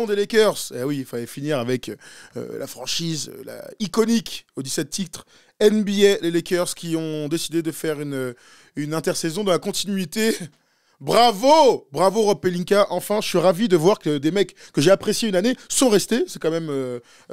bilan des Lakers. Eh oui, il fallait finir avec la franchise iconique aux 17 titres NBA, les Lakers qui ont décidé de faire une intersaison dans la continuité. Bravo! Bravo Rob Pelinka. Enfin, je suis ravi de voir que des mecs que j'ai appréciés une année sont restés. C'est quand même,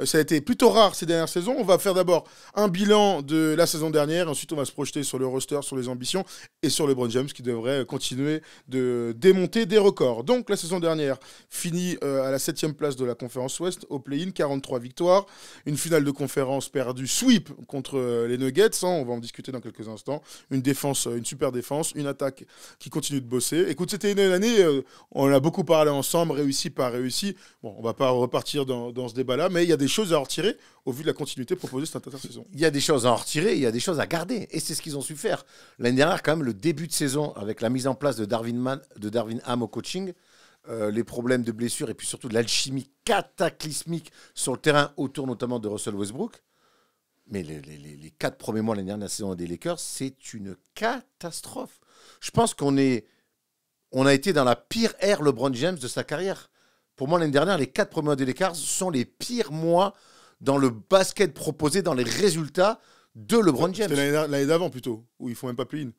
ça a été plutôt rare ces dernières saisons. On va faire d'abord un bilan de la saison dernière. Ensuite, on va se projeter sur le roster, sur les ambitions et sur LeBron James qui devrait continuer de démonter des records. Donc, la saison dernière finit à la 7e place de la conférence Ouest au play-in, 43 victoires. Une finale de conférence perdue sweep contre les Nuggets. Hein, on va en discuter dans quelques instants. Une défense, une super défense. Une attaque qui continue de bosser. Écoute, c'était une année, on a beaucoup parlé ensemble, réussi par réussi. Bon, on va pas repartir dans ce débat-là, mais il y a des choses à en retirer au vu de la continuité proposée cette intersaison. Il y a des choses à en retirer, il y a des choses à garder. Et c'est ce qu'ils ont su faire. L'année dernière, quand même, le début de saison, avec la mise en place de Darvin Ham au coaching, les problèmes de blessures et puis surtout de l'alchimie cataclysmique sur le terrain autour notamment de Russell Westbrook. Mais les 4 premiers mois de l'année dernière de la saison des Lakers, c'est une catastrophe. Je pense qu'on a été dans la pire ère LeBron James de sa carrière. Pour moi, l'année dernière, les 4 premiers mois des Lakers sont les pires mois dans le basket proposé, dans les résultats de LeBron James. C'était l'année d'avant plutôt, où ils font même pas play-in.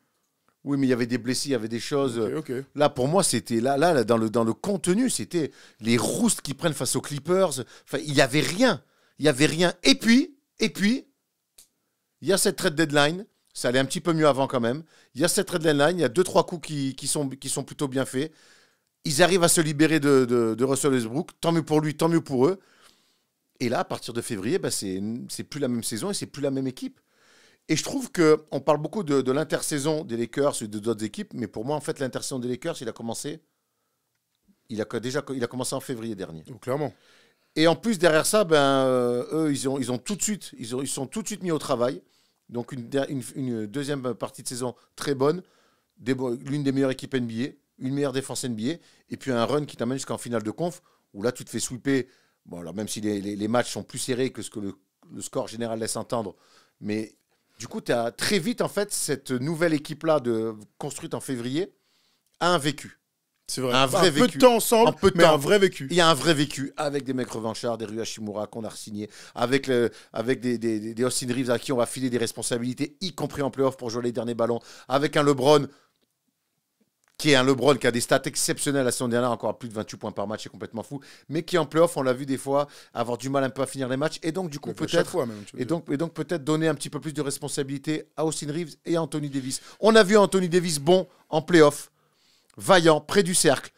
Oui, mais il y avait des blessés, il y avait des choses. Okay. Là, pour moi, c'était là dans le contenu, c'était les roustes qu'ils prennent face aux Clippers. Enfin, il n'y avait rien. Il n'y avait rien. Et puis, il y a cette trade deadline. Ça allait un petit peu mieux avant quand même. Il y a cette trade deadline, il y a 2-3 coups qui sont plutôt bien faits. Ils arrivent à se libérer de Russell Westbrook. Tant mieux pour lui, tant mieux pour eux. Et là, à partir de février, c'est plus la même saison et c'est plus la même équipe. Et je trouve qu'on parle beaucoup de l'intersaison des Lakers et de d'autres équipes, mais pour moi, en fait, l'intersaison des Lakers, il a commencé en février dernier. Donc, clairement. Et en plus, derrière ça, eux, ils sont tout de suite mis au travail. Donc, une deuxième partie de saison très bonne, l'une des meilleures équipes NBA, une meilleure défense NBA, et puis un run qui t'amène jusqu'en finale de conf, où là, tu te fais sweeper. Bon, alors même si les matchs sont plus serrés que ce que le score général laisse entendre, mais du coup, tu as très vite, en fait, cette nouvelle équipe-là construite en février a un vécu. C'est vrai. Un vrai vécu. Peu de temps ensemble, mais un vrai vécu. Il y a un vrai vécu avec des mecs revanchards, des Rui Hachimura qu'on a re-signé, avec des Austin Reeves à qui on va filer des responsabilités, y compris en playoff pour jouer les derniers ballons, avec un LeBron qui a des stats exceptionnelles la saison dernière, encore à plus de 28 points par match, c'est complètement fou, mais qui en playoff, on l'a vu des fois, avoir du mal un peu à finir les matchs, et donc du coup peut-être peut-être donner un petit peu plus de responsabilité à Austin Reeves et à Anthony Davis. On a vu Anthony Davis bon en playoff, vaillant, près du cercle.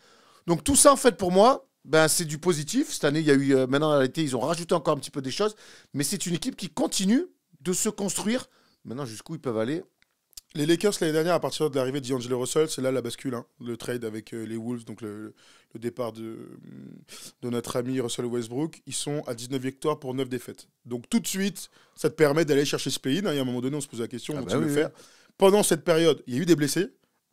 Donc tout ça, en fait, pour moi, c'est du positif. Cette année, il y a eu, maintenant, à l'été, ils ont rajouté encore un petit peu des choses, mais c'est une équipe qui continue de se construire. Maintenant, jusqu'où ils peuvent aller. Les Lakers, l'année dernière, à partir de l'arrivée de D'Angelo Russell, c'est là la bascule, hein, le trade avec les Wolves, donc le départ de notre ami Russell Westbrook. Ils sont à 19 victoires pour 9 défaites. Donc tout de suite, ça te permet d'aller chercher ce play-in. Il y a un moment donné, on se pose la question, on le faire. Pendant cette période, il y a eu des blessés.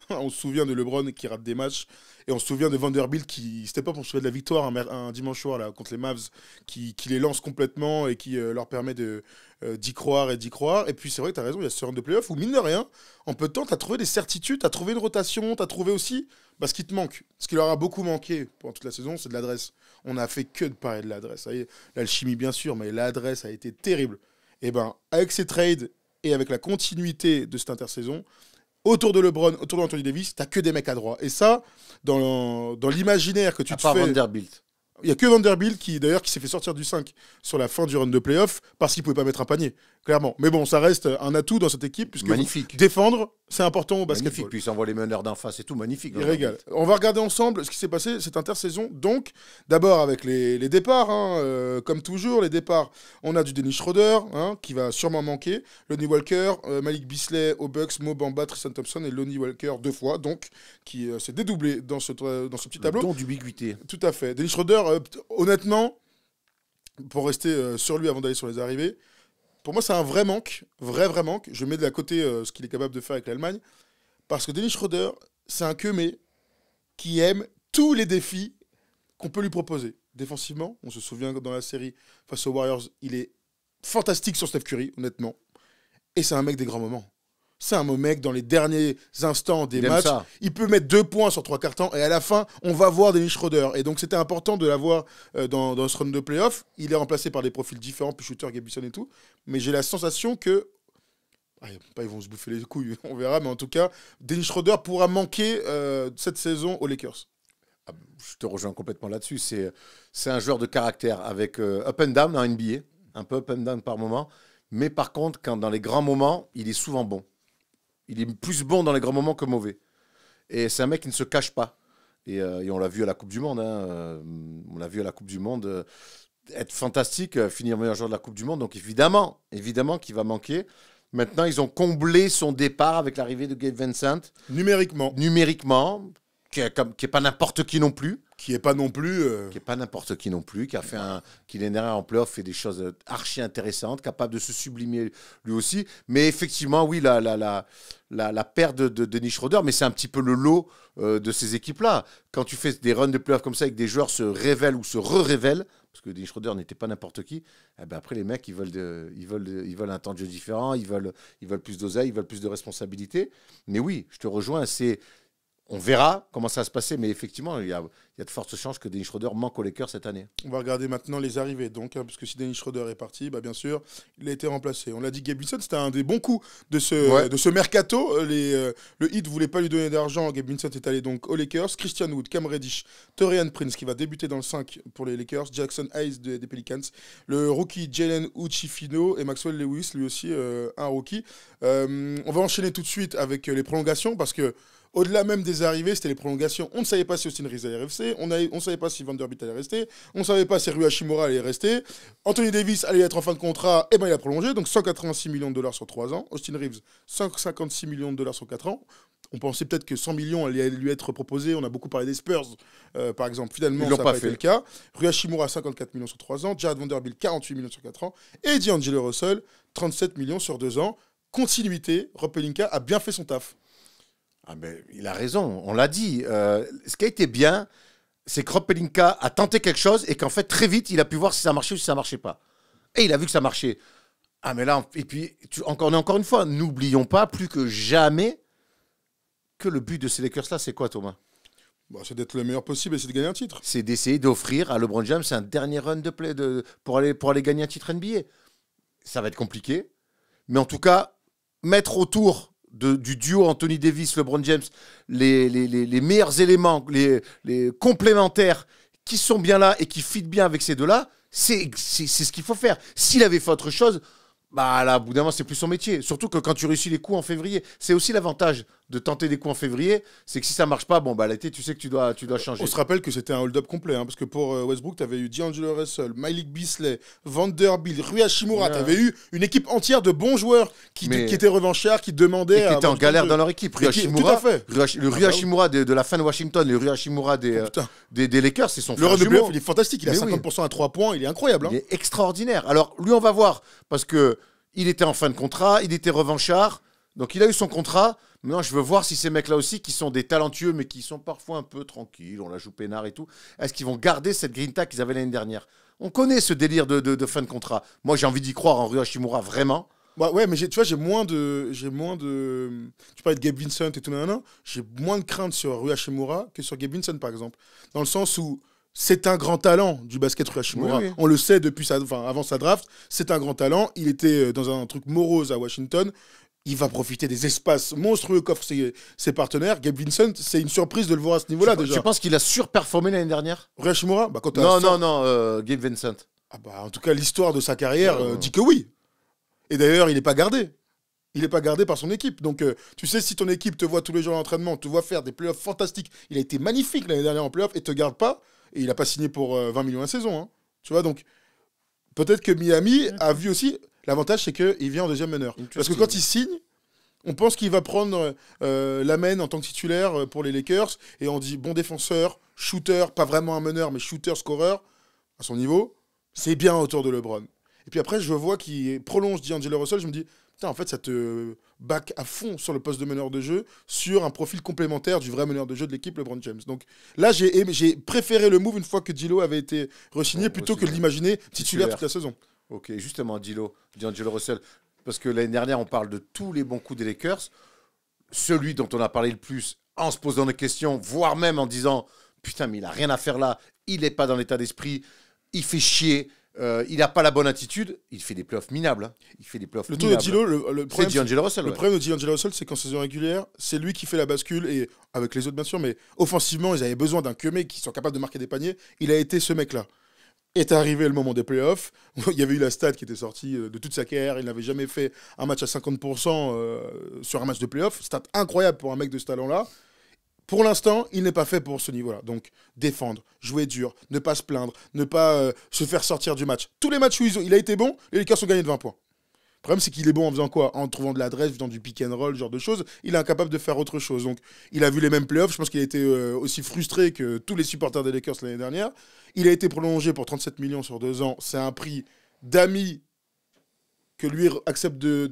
On se souvient de LeBron qui rate des matchs. Et on se souvient de Vanderbilt qui, c'était pas pour se souvenir de la victoire un dimanche soir là, contre les Mavs, qui les lance complètement et qui leur permet d'y croire et d'y croire. Et puis c'est vrai que tu as raison, il y a ce run de playoff où, mine de rien, en peu de temps, tu as trouvé des certitudes, tu as trouvé une rotation, tu as trouvé aussi ce qui te manque. Ce qui leur a beaucoup manqué pendant toute la saison, c'est de l'adresse. On n'a fait que de parler de l'adresse. L'alchimie, bien sûr, mais l'adresse a été terrible. Et avec ces trades et avec la continuité de cette intersaison, autour de LeBron, autour d'Anthony Davis, t'as que des mecs à droit. Et ça, dans l'imaginaire que tu te fais... Vanderbilt. Il n'y a que Vanderbilt qui s'est fait sortir du 5 sur la fin du run de playoff parce qu'il ne pouvait pas mettre un panier, clairement. Mais bon, ça reste un atout dans cette équipe puisque magnifique. Défendre, c'est important au basketball. Magnifique, puis il s'envoie les meneurs d'en face et tout, magnifique. Il régale. On va regarder ensemble ce qui s'est passé cette intersaison. Donc, d'abord avec les départs, hein, comme toujours, les départs, on a du Dennis Schroeder, hein, qui va sûrement manquer, Lonnie Walker, Malik Beasley aux Bucks, Mo Bamba, Tristan Thompson et Lonnie Walker 2 fois, donc, qui s'est dédoublé dans ce petit tableau. Don d'ubiquité. Tout à fait. Dennis Schroeder, honnêtement, pour rester sur lui avant d'aller sur les arrivées, pour moi, c'est un vrai manque, vrai manque. Je mets de la côté ce qu'il est capable de faire avec l'Allemagne. Parce que Dennis Schroeder, c'est un queumé qui aime tous les défis qu'on peut lui proposer. Défensivement, on se souvient dans la série face aux Warriors, il est fantastique sur Steph Curry, honnêtement. Et c'est un mec des grands moments. C'est un mec dans les derniers instants des Il aime matchs. ça. Il peut mettre 2 points sur 3 quarts temps et à la fin, on va voir Dennis Schroeder. Et donc, c'était important de l'avoir dans ce run de playoff. Il est remplacé par des profils différents, puis shooter, Gabison et tout. Mais j'ai la sensation que. Pas ils vont se bouffer les couilles, on verra. Mais en tout cas, Dennis Schroeder pourra manquer cette saison aux Lakers. Je te rejoins complètement là-dessus. C'est un joueur de caractère avec up and down en NBA, un peu up and down par moment. Mais par contre, quand dans les grands moments, il est souvent bon. Il est plus bon dans les grands moments que mauvais. Et c'est un mec qui ne se cache pas. Et on l'a vu à la Coupe du Monde. On l'a vu à la Coupe du Monde être fantastique, finir meilleur joueur de la Coupe du Monde. Donc évidemment qu'il va manquer. Maintenant, ils ont comblé son départ avec l'arrivée de Gabe Vincent. Numériquement. Qui est pas n'importe qui non plus. Qui est pas non plus. Qui est pas n'importe qui non plus, qui a fait qui l'année dernière en playoff fait des choses archi intéressantes, capable de se sublimer lui aussi. Mais effectivement, oui, la perte de Dennis Schroeder, mais c'est un petit peu le lot de ces équipes-là. Quand tu fais des runs de playoff comme ça et que des joueurs se révèlent ou se re-révèlent, parce que Dennis Schroeder n'était pas n'importe qui, eh ben après les mecs ils veulent un temps de jeu différent, ils veulent plus d'oseille, ils veulent plus de responsabilités. Mais oui, je te rejoins, on verra comment ça va se passer, mais effectivement, il y a de fortes chances que Dennis Schroeder manque aux Lakers cette année. On va regarder maintenant les arrivées, donc, parce que si Dennis Schroeder est parti, bien sûr, il a été remplacé. On l'a dit, Gabe Vincent, c'était un des bons coups de ce mercato. Le Heat ne voulait pas lui donner d'argent. Gabe Vincent est allé donc aux Lakers. Christian Wood, Cam Reddish, Taurean Prince, qui va débuter dans le 5 pour les Lakers. Jackson Hayes des Pelicans. Le rookie Jalen Uchifino et Maxwell Lewis, lui aussi un rookie. On va enchaîner tout de suite avec les prolongations, parce que au-delà même des arrivées, c'était les prolongations. On ne savait pas si Austin Reeves allait rester, on ne savait pas si Vanderbilt allait rester, on ne savait pas si Rui Hachimura allait rester. Anthony Davis allait être en fin de contrat, et il a prolongé, donc 186 millions de dollars sur 3 ans. Austin Reeves, 156 millions de dollars sur 4 ans. On pensait peut-être que 100 millions allaient lui être proposés. On a beaucoup parlé des Spurs, par exemple. Finalement, ça n'a pas été le cas. Rui Hachimura, 54 millions sur 3 ans. Jared Vanderbilt, 48 millions sur 4 ans. Et D'Angelo Russell, 37 millions sur 2 ans. Continuité, Rob Pelinka a bien fait son taf. Ah ben, il a raison, on l'a dit. Ce qui a été bien, c'est que Rob Pelinka a tenté quelque chose et qu'en fait, très vite, il a pu voir si ça marchait ou si ça ne marchait pas. Et il a vu que ça marchait. Ah mais là, et puis, encore une fois, n'oublions pas plus que jamais que le but de ces Lakers-là, c'est quoi, Thomas ? C'est d'être le meilleur possible et c'est de gagner un titre. C'est d'essayer d'offrir à LeBron James un dernier run pour aller gagner un titre NBA. Ça va être compliqué. Mais en tout cas, mettre autour du duo Anthony Davis, LeBron James, les meilleurs éléments, les complémentaires qui sont bien là et qui fit bien avec ces deux-là, c'est ce qu'il faut faire. S'il avait fait autre chose, là, au bout d'un moment, c'est plus son métier. Surtout que quand tu réussis les coups en février, c'est aussi l'avantage de tenter des coups en février, c'est que si ça marche pas, l'été, tu sais que tu dois changer. On se rappelle que c'était un hold-up complet, parce que pour Westbrook, tu avais eu D'Angelo Russell, Malik Beasley, Vanderbilt, Rui Hachimura. Tu avais eu une équipe entière de bons joueurs qui étaient revanchards, qui demandaient. Et qui étaient en galère dans leur équipe. Rui Hachimura, tout à fait. Le Rui Hachimura de la fin de Washington, le Rui Hachimura des Lakers, c'est son frère jumeau. Le run de playoff, il est fantastique. Il a 50% à 3 points, il est incroyable. Il est extraordinaire. Alors, lui, on va voir, parce que il était en fin de contrat, il était revanchard, donc il a eu son contrat. Maintenant, je veux voir si ces mecs-là aussi, qui sont des talentueux, mais qui sont parfois un peu tranquilles, on la joue peinard et tout, est-ce qu'ils vont garder cette grinta qu'ils avaient l'année dernière ? On connaît ce délire de fin de contrat. Moi, j'ai envie d'y croire en Rui Hachimura, vraiment. Ouais, mais tu vois, j'ai moins de. Tu parlais de Gabe Vincent et tout, j'ai moins de crainte sur Rui Hachimura que sur Gabe Vincent, par exemple. Dans le sens où c'est un grand talent du basket Rui Hachimura. Oui. On le sait depuis avant sa draft. C'est un grand talent. Il était dans un truc morose à Washington. Il va profiter des espaces monstrueux qu'offrent ses partenaires. Gabe Vincent, c'est une surprise de le voir à ce niveau-là déjà. Tu penses qu'il a surperformé l'année dernière ? Rui Hachimura Non, Gabe Vincent. En tout cas, l'histoire de sa carrière dit que oui. Et d'ailleurs, il n'est pas gardé. Il n'est pas gardé par son équipe. Donc, tu sais, si ton équipe te voit tous les jours à l'entraînement, te voit faire des playoffs fantastiques, il a été magnifique l'année dernière en playoffs et te garde pas. Et il n'a pas signé pour 20 millions la saison. Tu vois, donc, peut-être que Miami a vu aussi. L'avantage, c'est qu'il vient en deuxième meneur. Parce que quand il signe, on pense qu'il va prendre l'Amen en tant que titulaire pour les Lakers. Et on dit bon défenseur, shooter, pas vraiment un meneur, mais shooter, scoreur, à son niveau. C'est bien autour de LeBron. Et puis après, je vois qu'il prolonge D'Angelo Russell. Je me dis, putain, en fait, ça te back à fond sur le poste de meneur de jeu, sur un profil complémentaire du vrai meneur de jeu de l'équipe, LeBron James. Donc là, j'ai préféré le move une fois que D'Lo avait été re-signé plutôt que de l'imaginer titulaire toute la saison. Ok, justement, D'Angelo Russell. parce que l'année dernière, on parle de tous les bons coups des Lakers. Celui dont on a parlé le plus, en se posant des questions, voire même en disant « Putain, mais il n'a rien à faire là, il n'est pas dans l'état d'esprit, il fait chier, il n'a pas la bonne attitude. » Il fait des playoffs minables. Hein. Il fait des playoffs Le minables. truc de D'Lo, le C'est problème, D'Angelo Russell. le Ouais. problème de D'Angelo Russell, c'est qu'en saison régulière, c'est lui qui fait la bascule, et avec les autres bien sûr, mais offensivement, ils avaient besoin d'un mec qui soit capable de marquer des paniers. Il a été ce mec-là. Est arrivé le moment des playoffs. Il y avait eu la stat qui était sortie de toute sa carrière. Il n'avait jamais fait un match à 50% sur un match de playoffs. Stat incroyable pour un mec de ce talent-là. Pour l'instant, il n'est pas fait pour ce niveau-là. Donc, défendre, jouer dur, ne pas se plaindre, ne pas se faire sortir du match. Tous les matchs où il a été bon, les Lakers ont gagné de 20 points. Le problème, c'est qu'il est bon en faisant quoi? En trouvant de l'adresse, faisant du pick and roll, ce genre de choses. Il est incapable de faire autre chose. Donc, il a vu les mêmes playoffs. Je pense qu'il a été aussi frustré que tous les supporters des Lakers l'année dernière. Il a été prolongé pour 37 millions sur 2 ans. C'est un prix d'ami que lui accepte de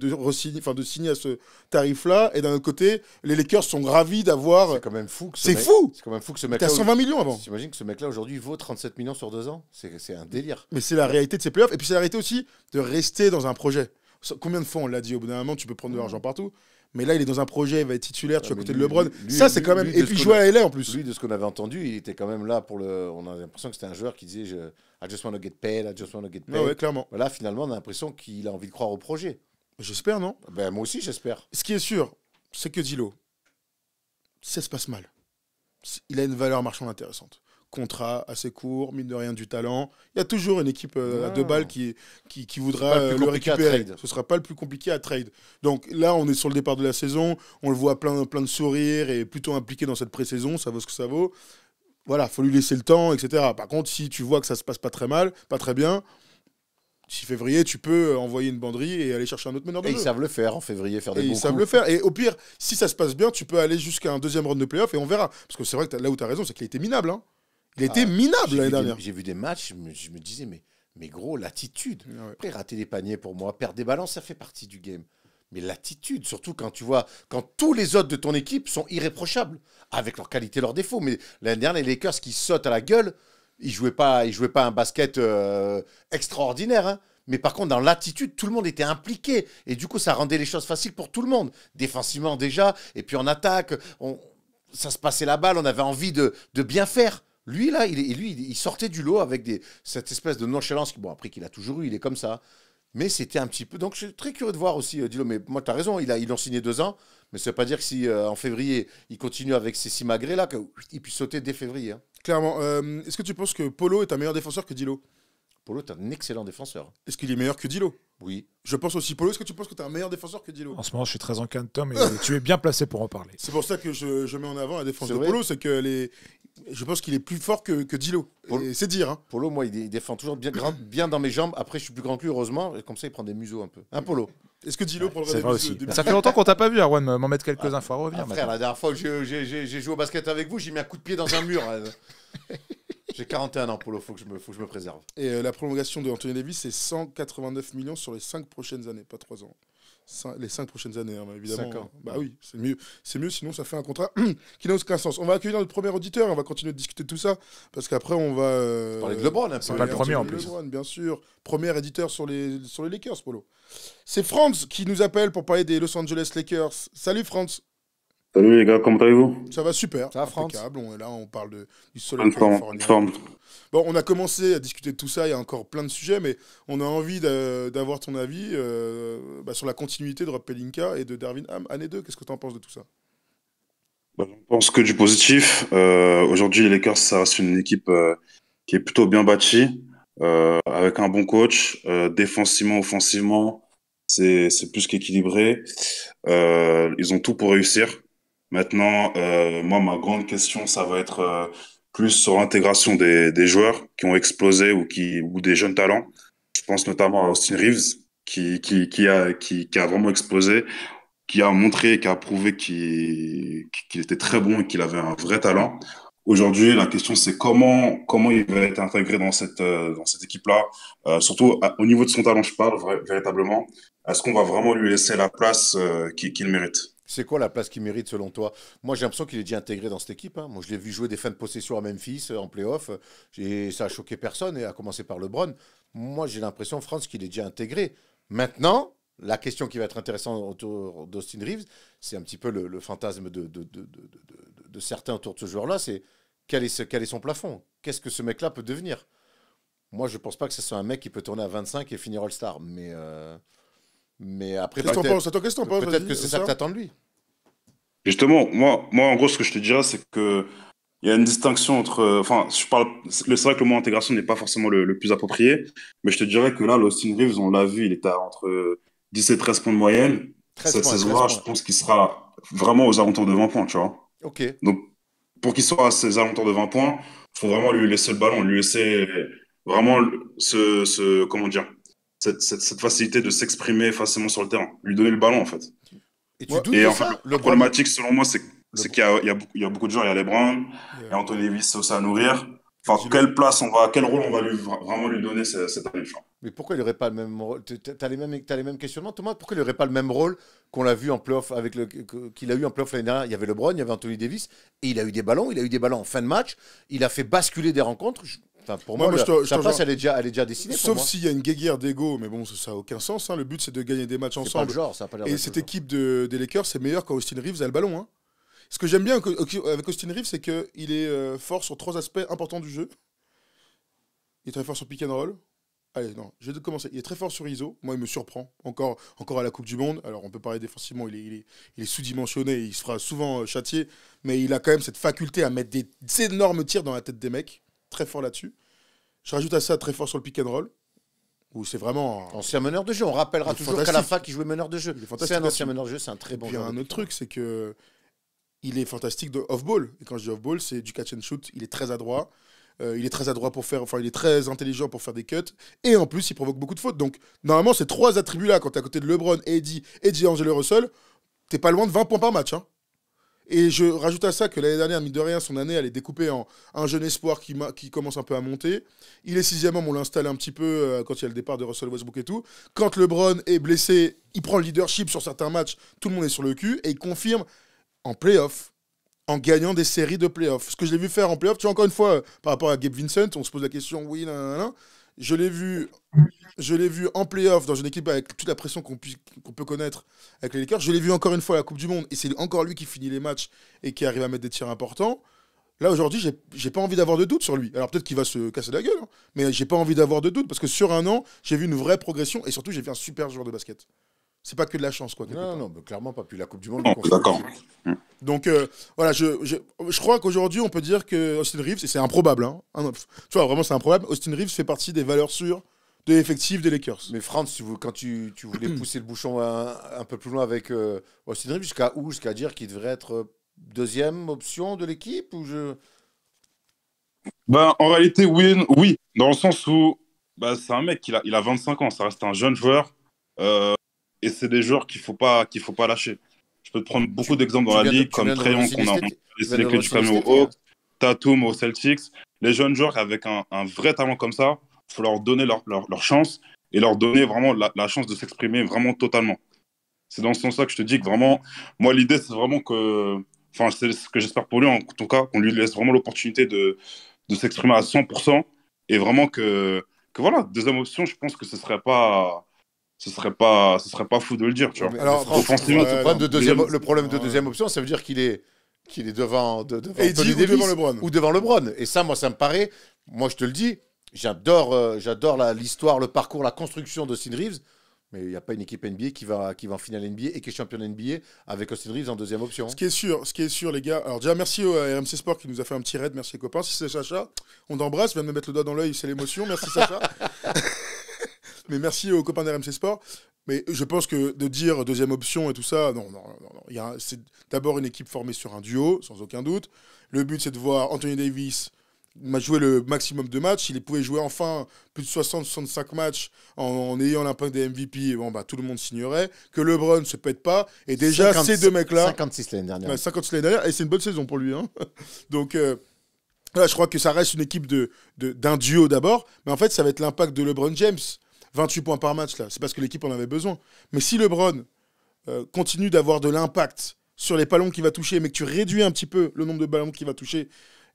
signer à ce tarif-là. Et d'un autre côté, les Lakers sont ravis d'avoir... C'est quand même fou. C'est fou. C'est quand même fou que ce T'es mec-là. à 120 millions avant. T'imagines que ce mec-là aujourd'hui vaut 37 millions sur 2 ans? C'est un délire. Mais c'est la réalité de ces playoffs. Et puis c'est la réalité aussi de rester dans un projet. Combien de fois on l'a dit, au bout d'un moment, tu peux prendre de l'argent partout. Mais là, il est dans un projet, il va être titulaire, tu es à côté de LeBron. Ça, c'est quand même. Et puis, il joue à LA en plus. Lui, de ce qu'on avait entendu, il était quand même là pour le. On a l'impression que c'était un joueur qui disait I just want to get paid, I just want to get paid. Ouais, clairement. Voilà, finalement, on a l'impression qu'il a envie de croire au projet. J'espère, non? Ben, moi aussi, j'espère. Ce qui est sûr, c'est que D'Lo, si ça se passe mal, il a une valeur marchande intéressante. Contrat assez court, mine de rien du talent. Il y a toujours une équipe à 2 balles qui voudra le récupérer. Ce ne sera pas le plus compliqué à trade. Donc là, on est sur le départ de la saison. On le voit plein de sourires et plutôt impliqué dans cette pré-saison. Ça vaut ce que ça vaut. Voilà, il faut lui laisser le temps, etc. Par contre, si tu vois que ça se passe pas très mal, pas très bien, 6 février, tu peux envoyer une banderie et aller chercher un autre meneur de jeu. Et ils savent le faire en février, faire des bons coups. Ils savent le faire. Et au pire, si ça se passe bien, tu peux aller jusqu'à un deuxième round de playoff et on verra. Parce que c'est vrai que là où tu as raison, c'est qu'il a été minable. Hein. Il a été minable l'année dernière. J'ai vu des matchs, je me disais, mais gros, l'attitude. Ouais. Après, rater des paniers pour moi, perdre des ballons, ça fait partie du game. Mais l'attitude, surtout quand tu vois, quand tous les autres de ton équipe sont irréprochables, avec leurs qualités, leurs défauts. Mais l'année dernière, les Lakers qui sautent à la gueule, ils jouaient pas un basket extraordinaire. Hein. Mais par contre, dans l'attitude, tout le monde était impliqué. Et du coup, ça rendait les choses faciles pour tout le monde. Défensivement déjà, et puis en attaque, ça se passait la balle, on avait envie de bien faire. Lui, là, il sortait du lot avec cette espèce de nonchalance. Bon, après qu'il a toujours eu, il est comme ça. Mais c'était un petit peu... Donc, je suis très curieux de voir aussi, D'Lo. Mais moi, tu as raison, ils l'ont signé 2 ans. Mais ça ne veut pas dire que si en février, il continue avec ces 6 magrets là, qu'il puisse sauter dès février. Hein. Clairement. Est-ce que tu penses que Polo est un meilleur défenseur que D'Lo? Polo est un excellent défenseur. Est-ce qu'il est meilleur que D'Lo? Oui. Je pense aussi. Polo, est-ce que tu penses que tu es un meilleur défenseur que D'Lo? En ce moment, je suis très en cas de Tom et tu es bien placé pour en parler. C'est pour ça que je mets en avant la défense de Polo. C'est que je pense qu'il est plus fort que D'Lo. C'est dire. Hein. Polo, moi, il défend toujours bien dans mes jambes. Après, je suis plus grand que lui, heureusement. Et comme ça, il prend des museaux un peu. Un Polo. Est-ce que D'Lo prendra C'est vrai aussi. Ça fait longtemps qu'on t'a pas vu, Arwan, m'en mettre quelques infos à revenir. Frère, la dernière fois que j'ai joué au basket avec vous, j'ai mis un coup de pied dans un mur. J'ai 41 ans, Polo, faut que je me préserve. Et la prolongation de Anthony Davis, c'est 189 millions sur les 5 prochaines années, pas 3 ans. Les 5 prochaines années, hein, évidemment. 5 ans. Bah oui, c'est mieux. C'est mieux, sinon ça fait un contrat qui n'a aucun sens. On va accueillir notre premier auditeur, on va continuer de discuter de tout ça, parce qu'après on va... parler de LeBron, un peu. C'est pas le premier en plus. LeBron, bien sûr. Premier éditeur sur les Lakers, Polo. C'est Franz qui nous appelle pour parler des Los Angeles Lakers. Salut Franz. Salut les gars, comment allez-vous? Ça va super. Ça va, Franz? Impeccable. Là, on parle du soleil californien. Bon, on a commencé à discuter de tout ça, il y a encore plein de sujets, mais on a envie d'avoir ton avis sur la continuité de Rob Pelinka et de Darvin Ham, année 2. Qu'est-ce que tu en penses de tout ça? Je pense que du positif. Aujourd'hui, les Lakers, ça reste une équipe qui est plutôt bien bâtie, avec un bon coach. Défensivement, offensivement, c'est plus qu'équilibré. Ils ont tout pour réussir. Maintenant, moi, ma grande question, ça va être plus sur l'intégration des joueurs qui ont explosé ou des jeunes talents. Je pense notamment à Austin Reeves, qui a vraiment explosé, qui a montré et qui a prouvé qu'il était très bon et qu'il avait un vrai talent. Aujourd'hui, la question, c'est comment il va être intégré dans cette équipe-là, surtout au niveau de son talent, je parle véritablement. Est-ce qu'on va vraiment lui laisser la place qu'il mérite? C'est quoi la place qu'il mérite selon toi? Moi, j'ai l'impression qu'il est déjà intégré dans cette équipe. Hein. Moi, je l'ai vu jouer des fins de possession à Memphis en play-off. Ça a choqué personne, et à commencer par LeBron. Moi, j'ai l'impression, France, qu'il est déjà intégré. Maintenant, la question qui va être intéressante autour d'Austin Reeves, c'est un petit peu le fantasme de certains autour de ce joueur-là, c'est quel est son plafond? Qu'est-ce que ce mec-là peut devenir? Moi, je pense pas que ce soit un mec qui peut tourner à 25 et finir All-Star. Mais après, Qu'est-ce que t'en penses? Attends, qu'est-ce que t'en penses? peut-être Vas-y, que c'est ça que t'attends de lui. Justement, moi, en gros, ce que je te dirais, c'est que il y a une distinction entre. Enfin, c'est vrai que le mot intégration n'est pas forcément le plus approprié, mais je te dirais que là, l'Austin Reeves, on l'a vu, il était entre 10 et 13 points de moyenne. 13 Cette points, 13 saison-là, je points. pense qu'il sera vraiment aux alentours de 20 points, tu vois. Ok. Donc, pour qu'il soit à ces alentours de 20 points, il faut vraiment lui laisser le ballon, lui laisser vraiment comment dire, cette facilité de s'exprimer facilement sur le terrain, lui donner le ballon, en fait. Et tu Ouais. doutes Et de en fait, ça? la problématique, selon moi, c'est Le- qu'il y a beaucoup de joueurs. Il y a LeBron, il y a Anthony Davis aussi à nourrir. Enfin, Dis-le. quel rôle on va vraiment lui donner cette année, tu vois. Mais pourquoi il n'aurait pas le même rôle? T'as les mêmes questionnements, Thomas? Pourquoi il n'aurait pas le même rôle qu'on l'a vu en playoff qu'il a eu en playoff l'année dernière? Il y avait LeBron, il y avait Anthony Davis, et il a eu des ballons. Il a eu des ballons en fin de match. Il a fait basculer des rencontres. Enfin, pour moi, je sa te place, rejoins. elle est déjà dessinée. pour Sauf moi. s'il y a une guéguerre d'ego, mais bon, ça n'a aucun sens. Hein. Le but, c'est de gagner des matchs C'est pas ensemble. le genre, ça a pas l'air Et d'être cette le genre. équipe des Lakers, c'est meilleur quand Austin Reeves a le ballon. Hein. Ce que j'aime bien avec Austin Reeves, c'est qu'il est fort sur 3 aspects importants du jeu. Il est très fort sur pick and roll. Allez, non, je vais commencer. Il est très fort sur ISO. Moi, il me surprend. Encore à la Coupe du Monde. Alors, on peut parler défensivement, il est sous-dimensionné. Il se fera souvent châtier. Mais il a quand même cette faculté à mettre des énormes tirs dans la tête des mecs. Très fort là-dessus. Je rajoute à ça très fort sur le pick and roll. Où c'est vraiment. Ancien meneur de jeu. On rappellera Il est toujours qu'à la fantastique. fac, il jouait meneur de jeu. Il est fantastique C'est un ancien là-dessus. meneur de jeu, c'est un très bon Puis il y a joueur. un autre truc, c'est que il est fantastique de off-ball. Et quand je dis off-ball, c'est du catch and shoot. Il est très adroit. Il est très adroit pour faire. Enfin, il est très intelligent pour faire des cuts. Et en plus, il provoque beaucoup de fautes. Donc, normalement, ces 3 attributs-là, quand t'es à côté de LeBron, Eddie et D'Angelo Russell, t'es pas loin de 20 points par match. Hein. Et je rajoute à ça que l'année dernière, mine de rien, son année, elle est découpée en un jeune espoir qui commence un peu à monter. Il est 6e homme, on l'installe un petit peu quand il y a le départ de Russell Westbrook et tout. Quand LeBron est blessé, il prend le leadership sur certains matchs, tout le monde est sur le cul, et il confirme en playoff, en gagnant des séries de playoffs. Ce que je l'ai vu faire en playoff, tu vois, encore une fois, par rapport à Gabe Vincent, on se pose la question, oui, nan. Je l'ai vu en playoff dans une équipe avec toute la pression qu'on peut connaître avec les Lakers. Je l'ai vu encore une fois à la Coupe du Monde et c'est encore lui qui finit les matchs et qui arrive à mettre des tirs importants. Là aujourd'hui, j'ai pas envie d'avoir de doute sur lui. Alors peut-être qu'il va se casser la gueule, hein, mais j'ai pas envie d'avoir de doute parce que sur un an, j'ai vu une vraie progression et surtout j'ai vu un super joueur de basket. C'est pas que de la chance quoi. quelque part. Non, mais clairement pas. Puis la Coupe du Monde. Non, le d'accord. confirme. Donc voilà, je crois qu'aujourd'hui on peut dire que Austin Reeves, et c'est improbable, hein, tu vois vraiment c'est improbable, Austin Reeves fait partie des valeurs sûres de l'effectif des Lakers. Mais Franz, quand tu voulais pousser le bouchon un peu plus loin avec Austin Reeves, jusqu'à où? Jusqu'à dire qu'il devrait être deuxième option de l'équipe ou je... Ben, en réalité, oui, dans le sens où c'est un mec, il a 25 ans, ça reste un jeune joueur, et c'est des joueurs qu'il faut pas lâcher. Je peux te prendre beaucoup d'exemples dans la ligue, comme Trae Young, qu'on a laissé les clés du camion au Hawks, Tatum au Celtics. Les jeunes joueurs avec un vrai talent comme ça, il faut leur donner leur chance et leur donner vraiment la chance de s'exprimer vraiment totalement. C'est dans ce sens-là que je te dis que vraiment, moi, l'idée, c'est vraiment que, enfin, c'est ce que j'espère pour lui, en tout cas, qu'on lui laisse vraiment l'opportunité de s'exprimer à 100% et vraiment que voilà, deuxième option, je pense que ce serait pas fou de le dire, tu vois. Mais Alors, Franz, offensivement, le problème de deuxième option, ça veut dire qu'il est devant Eddie Anthony ou Davis devant LeBron. ou devant LeBron. Et ça, moi, ça me paraît, moi, je te le dis, j'adore l'histoire, le parcours, la construction d'Austin Reeves. Mais il n'y a pas une équipe NBA qui va en finale NBA et qui est championne NBA avec Austin Reeves en deuxième option. Ce qui est sûr, les gars. Alors déjà, merci au RMC Sport qui nous a fait un petit raid. Merci les copains. Si c'est Sacha, on t'embrasse. Vient de me mettre le doigt dans l'œil, c'est l'émotion. Merci Sacha. Mais merci aux copains d'RMC Sport. Mais je pense que de dire deuxième option et tout ça, non. C'est d'abord une équipe formée sur un duo, sans aucun doute. Le but, c'est de voir Anthony Davis jouer le maximum de matchs. Il pouvait jouer enfin plus de 60-65 matchs en ayant l'impact des MVP. Bon, tout le monde signerait. Que LeBron se pète pas. Et déjà, 50, ces deux mecs-là. 56 l'année dernière. 56 l'année dernière. Et c'est une bonne saison pour lui. Hein. Donc, là, je crois que ça reste une équipe d'un duo d'abord. Mais en fait, ça va être l'impact de LeBron James. 28 points par match, là. C'est parce que l'équipe en avait besoin. Mais si LeBron continue d'avoir de l'impact sur les ballons qu'il va toucher, mais que tu réduis un petit peu le nombre de ballons qu'il va toucher,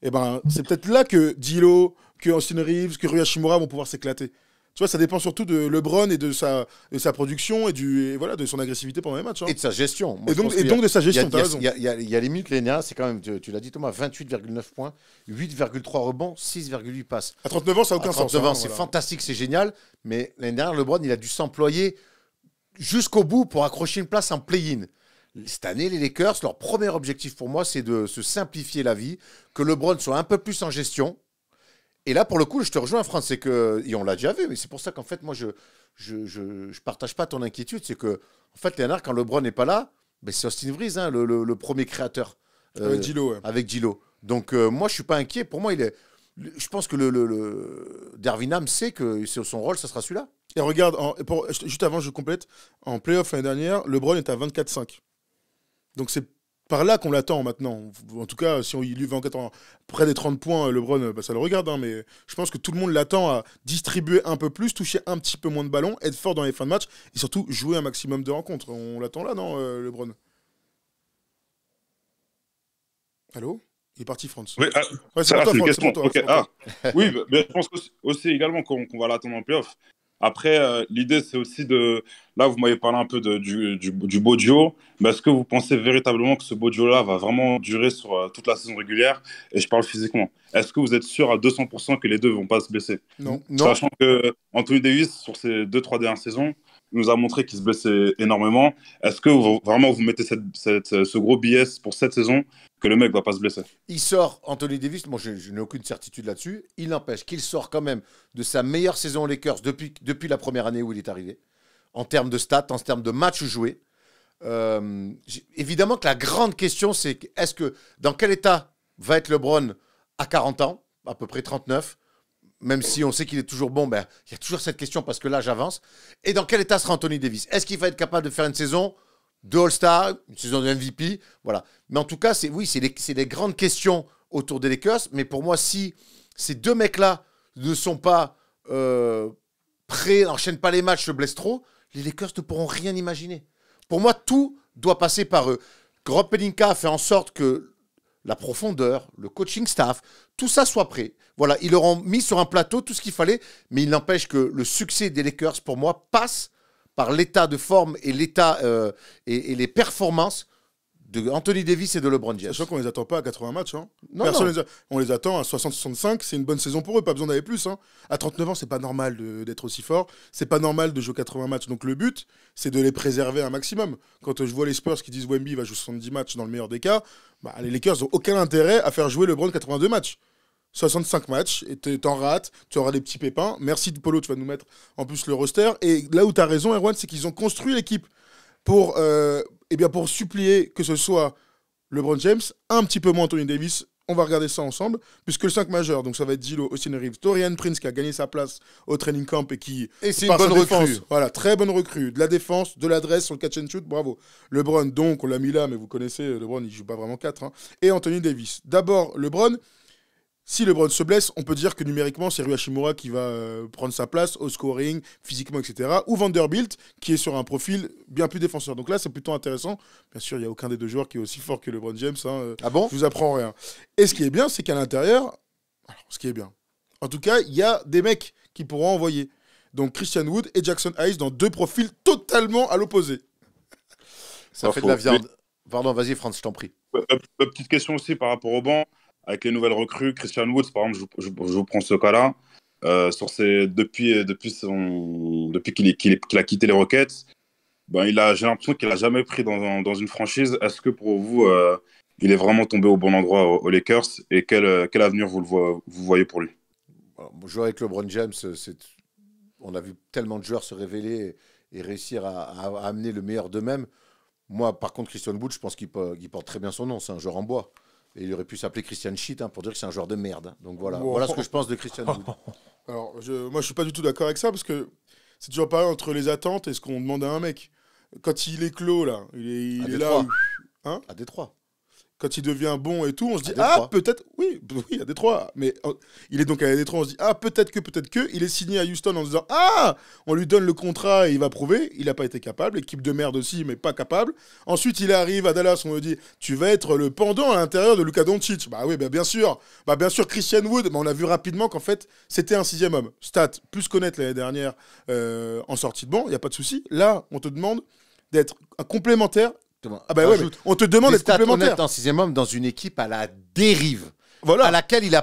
eh ben, c'est peut-être là que D'Lo, que Austin Reeves, que Rui Hachimura vont pouvoir s'éclater. Tu vois, ça dépend surtout de LeBron et de sa production et voilà, de son agressivité pendant les matchs. Hein. Et de sa gestion. Moi, Et je pense qu'il y a- donc de sa il y a- gestion, il y a- t'as raison. il y a les minutes l'année dernière, c'est quand même, tu l'as dit Thomas, 28,9 points, 8,3 rebonds, 6,8 passes. À 39 ans, ça n'a À aucun 39 sens. ans, Hein, c'est voilà. fantastique, c'est génial. Mais l'année dernière, LeBron, il a dû s'employer jusqu'au bout pour accrocher une place en play-in. Cette année, les Lakers, leur premier objectif pour moi, c'est de se simplifier la vie, que LeBron soit un peu plus en gestion. Et là, pour le coup, je te rejoins, France, c'est que, et on l'a déjà vu, mais c'est pour ça qu'en fait, moi, je partage pas ton inquiétude. C'est que, en fait, l'année dernière, quand LeBron n'est pas là, ben, c'est Austin Reeves, hein, le premier créateur. Avec Gilo, ouais. Avec Gilo. Donc, moi, je suis pas inquiet. Pour moi, je pense que le Darvin Ham sait que son rôle, ça sera celui-là. Et regarde, juste avant, je complète, en playoff l'année dernière, LeBron est à 24-5. Donc c'est par là qu'on l'attend maintenant. En tout cas, si il lui va en près des 30 points, LeBron, bah, ça le regarde. Hein, mais je pense que tout le monde l'attend à distribuer un peu plus, toucher un petit peu moins de ballons, être fort dans les fins de match et surtout jouer un maximum de rencontres. On l'attend là, non, LeBron? Allô? Il est parti, France. Oui, Ouais, c'est ça, pour toi, c'est une France. question. C'est pour toi, Ok, c'est pour toi. Oui, mais je pense aussi également qu'on va l'attendre en playoff. Après, l'idée, c'est aussi de. Là, vous m'avez parlé un peu du beau duo, mais est-ce que vous pensez véritablement que ce beau duo-là va vraiment durer sur toute la saison régulière? Et je parle physiquement. Est-ce que vous êtes sûr à 200% que les deux ne vont pas se blesser? Non. Non. Sachant que Anthony Davis, sur ces 2-3 dernières saisons, nous a montré qu'il se blessait énormément. Est-ce que vraiment vous mettez ce gros BS pour cette saison que le mec ne va pas se blesser? Il sort, Anthony Davis, moi je n'ai aucune certitude là-dessus. Il n'empêche qu'il sort quand même de sa meilleure saison aux Lakers depuis la première année où il est arrivé, en termes de stats, en termes de matchs joués. Évidemment que la grande question, c'est dans quel état va être LeBron à 40 ans, à peu près 39, même si on sait qu'il est toujours bon, ben, il y a toujours cette question parce que l'âge avance. Et dans quel état sera Anthony Davis? Est-ce qu'il va être capable de faire une saison de All-Star, une saison de MVP? Voilà. Mais en tout cas, c'est les grandes questions autour des Lakers. Mais pour moi, si ces deux mecs-là ne sont pas prêts, n'enchaînent pas les matchs, se blessent trop, les Lakers ne pourront rien imaginer. Pour moi, tout doit passer par eux. Rob Pelinka a fait en sorte que la profondeur, le coaching staff, tout ça soit prêt. Voilà, ils leur ont mis sur un plateau tout ce qu'il fallait, mais il n'empêche que le succès des Lakers, pour moi, passe par l'état de forme et l'état et les performances de Anthony Davis et de LeBron James. Sachant qu'on les attend pas à 80 matchs. Hein. Non, Personne non. on les attend à 60-65. C'est une bonne saison pour eux. Pas besoin d'aller plus. Hein. À 39 ans, c'est pas normal d'être aussi fort. C'est pas normal de jouer 80 matchs. Donc le but, c'est de les préserver un maximum. Quand je vois les Spurs qui disent Wemby va jouer 70 matchs dans le meilleur des cas, bah, les Lakers n'ont aucun intérêt à faire jouer LeBron 82 matchs. 65 matchs, et t'en rates, tu auras des petits pépins. Merci de Polo, tu vas nous mettre en plus le roster. Et là où tu as raison, Erwan, c'est qu'ils ont construit l'équipe pour supplier que ce soit LeBron James, un petit peu moins Anthony Davis. On va regarder ça ensemble, puisque le 5 majeur, donc ça va être Gilo, Austin Reeves, Torian Prince qui a gagné sa place au training camp et qui. Et c'est une par sa bonne défense, recrue. Voilà, très bonne recrue. De la défense, de l'adresse sur le catch and shoot, bravo. LeBron, donc, on l'a mis là, mais vous connaissez, LeBron, il joue pas vraiment 4. Hein. Et Anthony Davis. D'abord, LeBron. Si LeBron se blesse, on peut dire que numériquement, c'est Rui Hachimura qui va prendre sa place au scoring, physiquement, etc. Ou Vanderbilt, qui est sur un profil bien plus défenseur. Donc là, c'est plutôt intéressant. Bien sûr, il n'y a aucun des deux joueurs qui est aussi fort que LeBron James. Hein. Ah bon? Je vous apprends rien. Et ce qui est bien, c'est qu'à l'intérieur, alors, ce qui est bien, en tout cas, il y a des mecs qui pourront envoyer. Donc Christian Wood et Jackson Hayes dans deux profils totalement à l'opposé. Ça fait de la viande. Pardon, vas-y, France, je t'en prie. Petite question aussi par rapport au banc. Avec les nouvelles recrues, Christian Woods, par exemple, je vous prends ce cas-là. Depuis qu'il a quitté les Rockets, ben, j'ai l'impression qu'il n'a jamais pris dans une franchise. Est-ce que pour vous, il est vraiment tombé au bon endroit aux Lakers? Et quel avenir vous voyez pour lui? Alors, jouer avec LeBron James, on a vu tellement de joueurs se révéler et réussir à amener le meilleur d'eux-mêmes. Moi, par contre, Christian Wood, je pense qu'il porte très bien son nom. C'est un joueur en bois. Et il aurait pu s'appeler Christian Shit pour dire que c'est un joueur de merde. Hein. Donc voilà, Wow. voilà ce que je pense de Christian Wood. Alors, moi, je suis pas du tout d'accord avec ça parce que c'est toujours pareil entre les attentes et ce qu'on demande à un mec. Quand il est clos, là, il est là. Détroit. Hein? À Détroit. quand il devient bon et tout, on se dit Détroit. peut-être, oui, oui, à Détroit, mais il est donc à Détroit, on se dit peut-être que, il est signé à Houston en se disant on lui donne le contrat et il va prouver, il n'a pas été capable, équipe de merde aussi, mais pas capable. Ensuite, il arrive à Dallas, on lui dit tu vas être le pendant à l'intérieur de Luka Doncic. Bah oui, bien sûr, Christian Wood, mais on a vu rapidement qu'en fait c'était un 6e homme. Stat, plus connaître l'année dernière en sortie de banc, il y a pas de souci. Là, on te demande d'être un complémentaire. Ouais, mais on te demande d'être complémentaire. En 6e homme dans une équipe à la dérive. Voilà. À laquelle il a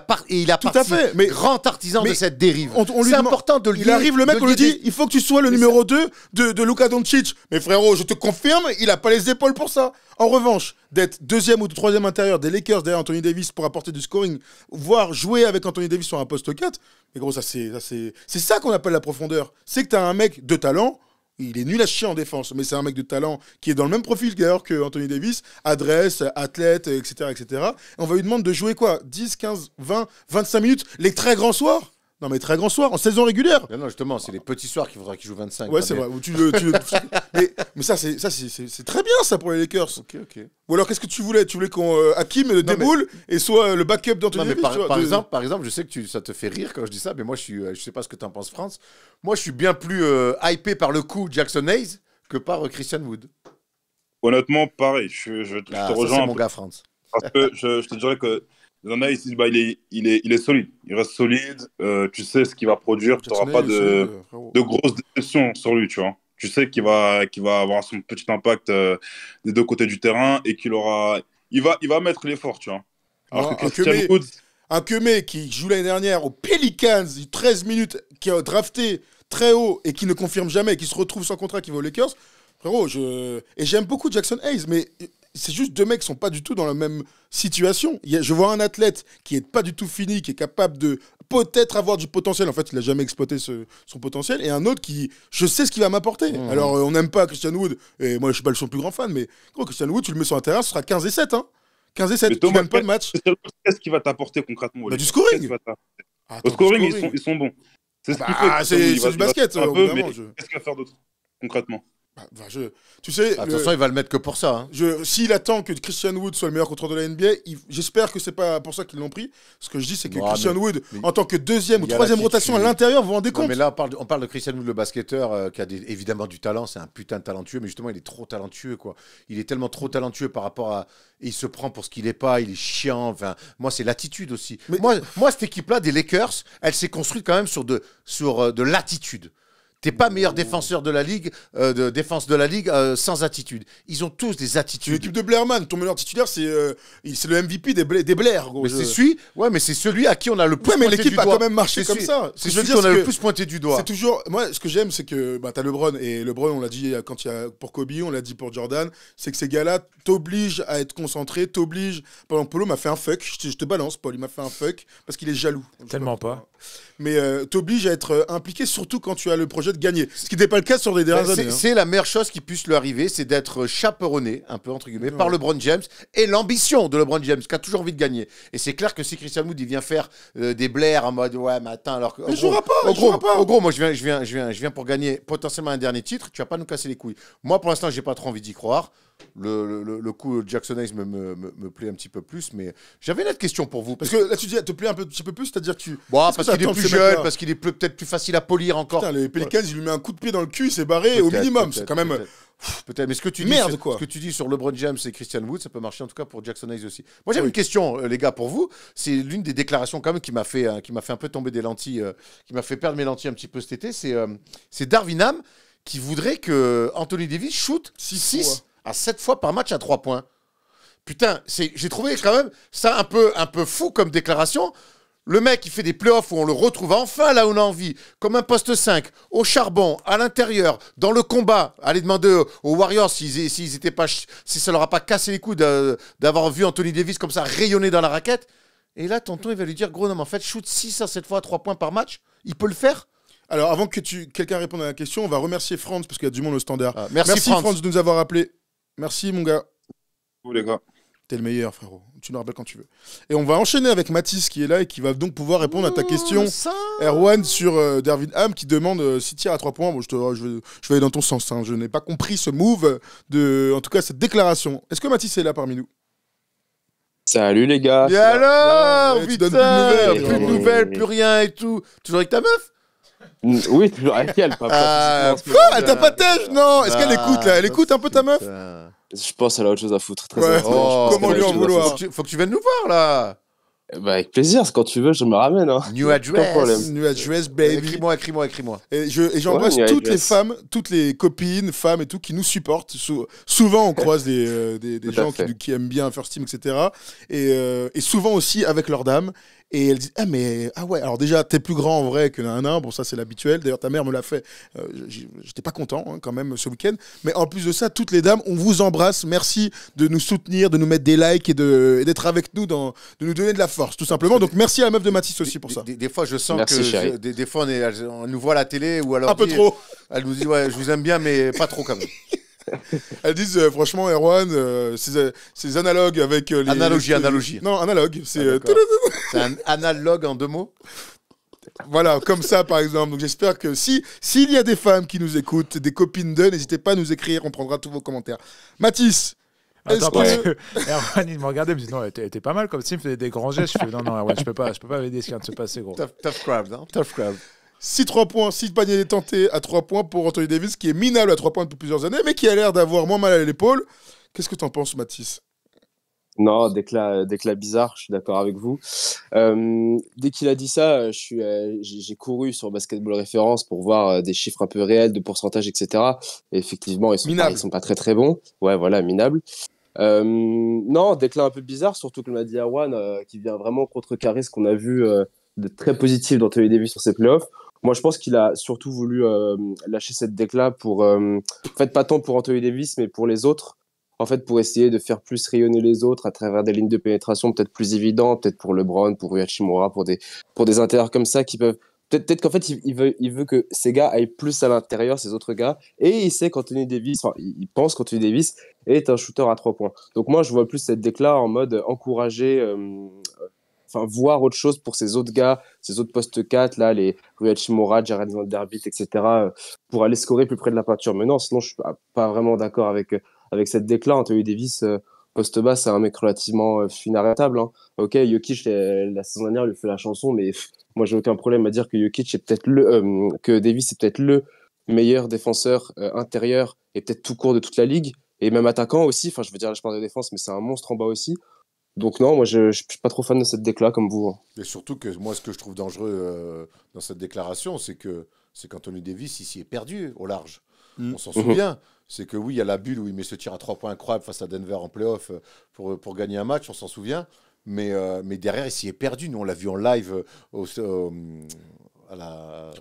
Tout à fait, mais grand artisan de cette dérive. C'est important de le dire. Il arrive, le mec, on lui dit il faut que tu sois le numéro 2 de Luka Doncic. Mais frérot, je te confirme, il n'a pas les épaules pour ça. En revanche, d'être 2e ou 3e intérieur des Lakers derrière Anthony Davis pour apporter du scoring, voire jouer avec Anthony Davis sur un poste 4, mais gros, c'est ça qu'on appelle la profondeur. C'est que tu as un mec de talent. Il est nul à chier en défense, mais c'est un mec de talent qui est dans le même profil d'ailleurs que Anthony Davis, adresse, athlète, etc., etc. Et on va lui demander de jouer quoi 10, 15, 20, 25 minutes, les très grands soirs. Non mais très grands soirs, en saison régulière. Non, justement, c'est les petits soirs qu'il faudra qu'il joue 25. Ouais, c'est vrai. Mais ça, c'est très bien ça pour les Lakers. Ok. Ou alors qu'est-ce que tu voulais? Tu voulais qu'on Hakim déboule et soit le backup d'Anthony Davis? Par exemple, je sais que ça te fait rire quand je dis ça, mais moi je sais pas ce que tu en penses, France. Moi je suis bien plus hypé par le coup Jackson Hayes que par Christian Wood. Honnêtement, pareil. Je te rejoins. C'est mon gars, France. Parce que je te dirais que Zana, il est solide. Il reste solide. Tu sais ce qu'il va produire. Tu n'auras pas de grosses déceptions sur lui, tu vois. Tu sais qu'il va avoir son petit impact des deux côtés du terrain et il va mettre l'effort, tu vois. Alors que Christian Wood... Un Kemé qui joue l'année dernière aux Pelicans, 13 minutes, qui a drafté très haut et qui ne confirme jamais, qui se retrouve sans contrat, qui va aux Lakers. Frérot, et j'aime beaucoup Jackson Hayes, mais c'est juste deux mecs qui sont pas du tout dans la même situation. Je vois un athlète qui est pas du tout fini, qui est capable de peut-être avoir du potentiel. En fait, il a jamais exploité son potentiel. Et un autre qui, je sais ce qu'il va m'apporter. Alors, on n'aime pas Christian Wood, et moi, je suis pas son plus grand fan, mais gros, Christian Wood, tu le mets sur un terrain, ce sera 15 et 7. 15 et 7, tu gagnes pas de match. Qu'est-ce qu'il va t'apporter concrètement? Du scoring. Au scoring, ils sont bons. C'est ce qu'il faut. C'est du basket, qu'est-ce qu'il va faire d'autre, concrètement? Tu sais, attention, il va le mettre que pour ça. S'il attend que Christian Wood soit le meilleur contrôleur de la NBA, j'espère que c'est pas pour ça qu'ils l'ont pris. Ce que je dis, c'est que Christian Wood, en tant que 2e ou 3e rotation à l'intérieur, vous vous rendez compte? Mais là, on parle de Christian Wood, le basketteur, qui a évidemment du talent. C'est un putain de talentueux, mais justement, il est trop talentueux, quoi. Il est tellement trop talentueux par rapport à. Et il se prend pour ce qu'il n'est pas. Il est chiant. Enfin, moi, c'est l'attitude aussi. Mais moi, cette équipe-là des Lakers, elle s'est construite quand même sur de l'attitude. T'es pas meilleur défenseur de la ligue, de défense de la ligue sans attitude. Ils ont tous des attitudes. L'équipe de Blairman, ton meilleur titulaire, c'est le MVP des Blair. Gros, mais c'est celui à qui on a le plus pointé du doigt. Mais l'équipe a quand même marché comme ça. C'est celui qu'on a le plus pointé du doigt. C'est toujours. Moi, ce que j'aime, c'est que t'as LeBron, et LeBron, on l'a dit quand il y a pour Kobe, on l'a dit pour Jordan, c'est que ces gars-là t'obligent à être concentré, t'obligent. Par exemple, Polo m'a fait un fuck. Je te balance, Paul, il m'a fait un fuck parce qu'il est jaloux. Tellement pas. Mais t'oblige à être impliqué, surtout quand tu as le projet de gagner. Ce qui n'était pas le cas sur les dernières années. C'est la meilleure chose qui puisse lui arriver, c'est d'être chaperonné, un peu entre guillemets, par LeBron James et l'ambition de LeBron James, qui a toujours envie de gagner. Et c'est clair que si Christian Wood il vient faire des blaires en mode ouais, mais attends, alors que. Mais il jouera pas. En gros, moi je viens pour gagner potentiellement un dernier titre, tu vas pas nous casser les couilles. Moi pour l'instant, j'ai pas trop envie d'y croire. Le coup Jackson Hayes me plaît un petit peu plus, mais j'avais une autre question pour vous. Parce que là, tu dis, te plaît un petit peu plus, c'est-à-dire que tu. Parce qu'il est plus jeune, parce qu'il est peut-être plus facile à polir encore. Putain, les Pelicans, il lui met un coup de pied dans le cul, il s'est barré au minimum. C'est quand même. Peut-être, mais ce que tu dis sur LeBron James et Christian Wood, ça peut marcher en tout cas pour Jackson Hayes aussi. Moi, j'avais une question, les gars, pour vous. C'est l'une des déclarations quand même qui m'a fait un peu tomber des lentilles, qui m'a fait perdre mes lentilles un petit peu cet été. C'est Darvin Ham qui voudrait que Anthony Davis shoot 6 à 7 fois par match à 3 points. Putain, j'ai trouvé quand même ça un peu fou comme déclaration. Le mec, il fait des playoffs où on le retrouve enfin là où on a envie, comme un poste 5, au charbon, à l'intérieur, dans le combat. Allez demander aux Warriors si ça leur a pas cassé les couilles d'avoir vu Anthony Davis comme ça rayonner dans la raquette. Et là, tonton, il va lui dire, gros, non, mais en fait, shoot 6 à 7 fois à 3 points par match. Il peut le faire. Alors, avant que quelqu'un réponde à la question, on va remercier Franz, parce qu'il y a du monde au standard. Merci Franz de nous avoir appelés. Merci, mon gars. Vous, les gars. T'es le meilleur, frérot. Tu nous rappelles quand tu veux. Et on va enchaîner avec Mathis qui est là et qui va donc pouvoir répondre à ta question, Erwan, sur Darvin Ham qui demande si tire à 3 points. Bon, je vais aller dans ton sens. Je n'ai pas compris ce move, en tout cas cette déclaration. Est-ce que Mathis est là parmi nous? Salut les gars. Et alors, Ouais, tu donnes putain, plus de nouvelles, plus de vraiment. nouvelles, plus rien et tout. Toujours avec ta meuf? Oui, toujours avec elle, Ah, physiquement, en ce moment. Ah, t'as pas de tèche? Non. Est-ce qu'elle écoute là? Elle écoute un peu ta meuf? Putain. Je pense qu'elle a autre chose à foutre. Très Ouais. honnêtement, je pense Comment qu'elle a lui en autre chose à vouloir? foutre. Faut que tu viennes nous voir là. Bah, avec plaisir, quand tu veux, je me ramène. Hein. New Aucun address. problème. New address, baby. Écris-moi. Et j'embrasse Ouais, toutes les yes. femmes, toutes les copines, femmes et tout qui nous supportent. Souvent, on croise des Tout à gens fait. qui aiment bien First Team, etc. Et souvent aussi avec leurs dames. Et elles disent ah ouais, alors déjà, t'es plus grand en vrai que nain. Bon, ça, c'est l'habituel. D'ailleurs, ta mère me l'a fait. J'étais pas content hein, quand même ce week-end. Mais en plus de ça, toutes les dames, on vous embrasse. Merci de nous soutenir, de nous mettre des likes et d'être avec nous, de nous donner de la force, tout simplement. Donc, merci à la meuf de Mathis aussi pour ça. Des fois, je sens Merci, que chérie. des fois, on nous voit à la télé ou alors Un peu trop. Elle nous dit ouais, je vous aime bien, mais pas trop quand même. Elles disent franchement Erwan, ces analogues avec les Analogie. Non, analogue, c'est Ah, d'accord. C'est un analogue en 2 mots. voilà, comme ça par exemple. Donc j'espère que s'il y a des femmes qui nous écoutent, des copines d'eux, n'hésitez pas à nous écrire, on prendra tous vos commentaires. Mathis, est-ce Attends, parce que que Erwan, il me regardait, il me dit non, elle était pas mal comme ça, il me faisait des grands gestes. Je fais non, Erwan, je peux pas aider ce qui vient de se passer, gros. Tough crowd, hein. Tough crowd. si 3 points, si panier est tenté à 3 points pour Anthony Davis, qui est minable à 3 points depuis plusieurs années, mais qui a l'air d'avoir moins mal à l'épaule, qu'est-ce que t'en penses, Mathis? Non, déclat bizarre, je suis d'accord avec vous. Dès qu'il a dit ça, j'ai couru sur Basketball Référence pour voir des chiffres un peu réels de pourcentage, etc. Et effectivement, ils sont pas très très bons. Ouais, voilà, minables. Non, déclat un peu bizarre, surtout que m'a dit Erwan, qui vient vraiment contrecarrer ce qu'on a vu de très positif d'Anthony Davis sur ses playoffs. Moi, je pense qu'il a surtout voulu lâcher cette déclat pour, en fait, pas tant pour Anthony Davis, mais pour les autres. En fait, pour essayer de faire plus rayonner les autres à travers des lignes de pénétration peut-être plus évidentes, peut-être pour LeBron, pour Rui Hachimura, pour des intérieurs comme ça qui peuvent. Peut-être qu'en fait, il veut que ces gars aillent plus à l'intérieur, ces autres gars. Et il sait qu'Anthony Davis, enfin, il pense qu'Anthony Davis est un shooter à 3 points. Donc moi, je vois plus cette déclat en mode encourager, voir autre chose pour ces autres gars, ces autres postes 4, là, les Rui Hachimura, Jared Vanderbilt, etc., pour aller scorer plus près de la peinture. Mais non, sinon, je suis pas vraiment d'accord avec cette déclat. Anthony Davis, poste bas, c'est un mec relativement inarrêtable. Hein. Ok, Jokic, la saison dernière, lui fait la chanson, mais moi, j'ai aucun problème à dire que Jokic est peut-être que Davis est peut-être le meilleur défenseur intérieur et peut-être tout court de toute la ligue. Et même attaquant aussi. Enfin, je veux dire, là, je parle de défense, mais c'est un monstre en bas aussi. Donc non, moi, je suis pas trop fan de cette déclat comme vous. Hein. Et surtout que moi, ce que je trouve dangereux dans cette déclaration, c'est qu'Anthony Davis, ici, est perdu au large. On s'en souvient. C'est que oui, il y a la bulle où il met ce tir à 3 points incroyable face à Denver en playoff pour gagner un match, on s'en souvient. Mais derrière, il s'y est perdu. Nous, on l'a vu en live à la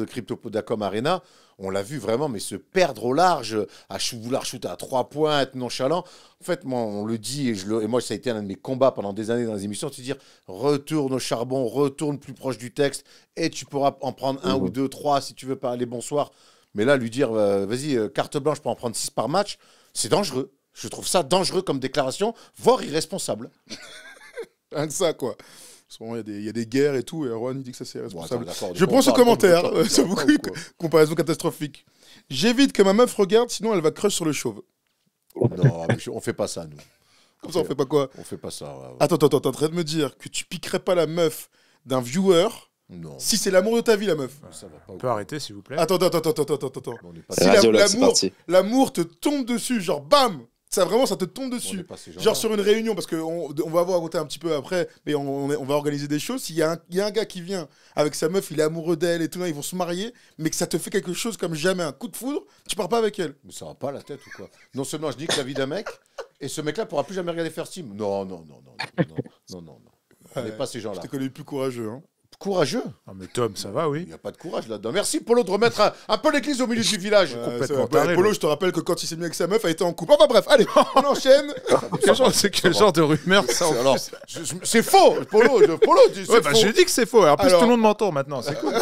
Crypto.com Arena. On l'a vu vraiment, mais se perdre au large, à vouloir shooter à 3 points, être nonchalant. En fait, moi, on le dit, et moi, ça a été un de mes combats pendant des années dans les émissions, c'est de dire, retourne au charbon, retourne plus proche du texte, et tu pourras en prendre 1 ou 2, 3 si tu veux pas aller bonsoir. Mais là, lui dire, vas-y, carte blanche pour en prendre 6 par match, c'est dangereux. Je trouve ça dangereux comme déclaration, voire irresponsable. Rien que ça, quoi. Souvent, il y a des guerres et tout, et Erwan, il dit que ça, c'est irresponsable. Bon, attends, Je prends ce commentaire, c'est beaucoup beaucoup comparaison catastrophique. J'évite que ma meuf regarde, sinon elle va crush sur le chauve. Non, mais on fait pas ça, nous. Comme ça, on fait pas quoi? On fait pas ça. Ouais. Attends, t'es en train de me dire que tu piquerais pas la meuf d'un viewer Non. si c'est l'amour de ta vie, la meuf? Ça va pas. On peut arrêter, s'il vous plaît. Attends. On n'est pas, Si Radio Lab, c'est parti. l'amour te tombe dessus, genre bam! Ça vraiment, ça te tombe on n'est dessus. pas ces gens-là. Genre sur une réunion, parce qu'on va vous raconter un petit peu après, mais on va organiser des choses. S'il y a un gars qui vient avec sa meuf, il est amoureux d'elle et tout, là, ils vont se marier, mais que ça te fait quelque chose comme jamais, un coup de foudre, tu pars pas avec elle. Mais ça va pas la tête ou quoi? Non seulement je nique la vie d'un mec, et ce mec-là pourra plus jamais regarder First Team. Non. On n'est pas ces gens-là. Je te connais plus courageux, hein. Courageux? Ah, mais Tom, ça va, oui. Il n'y a pas de courage là-dedans. Merci Polo de remettre un peu l'église au milieu du village. Complètement Ouais, taré, Polo, le- je te rappelle que quand il s'est mis avec sa meuf, elle était en couple. Enfin bref, allez, on enchaîne. C'est quel genre de rumeur, ça, en Alors, plus c'est faux, Polo, c'est Ouais, bah, faux. je dis que c'est faux. En plus, Alors- tout le monde m'entend maintenant. C'est cool.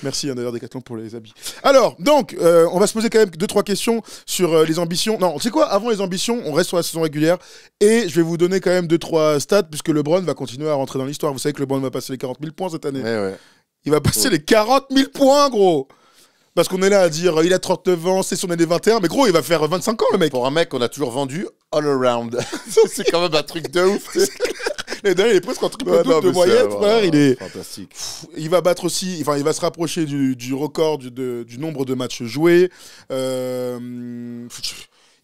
Merci d'ailleurs Decathlon pour les habits. Alors, donc, on va se poser quand même 2-3 questions sur les ambitions. Non, tu sais quoi? Avant les ambitions, on reste sur la saison régulière. Et je vais vous donner quand même 2-3 stats, puisque LeBron va continuer à rentrer dans l'histoire. Vous savez que LeBron va passer les 40 000 points cette année. Ouais. Il va passer les 40 000 points, gros! Parce qu'on est là à dire il a 39 ans, c'est son année 21, mais gros, il va faire 25 ans le mec. Pour un mec qu'on a toujours vendu all around. C'est quand même un truc de ouf. Et d'ailleurs, il est presque en triple-double de moyenne, frère. Il est fantastique. Il va battre aussi, enfin, il va se rapprocher du record du nombre de matchs joués. Il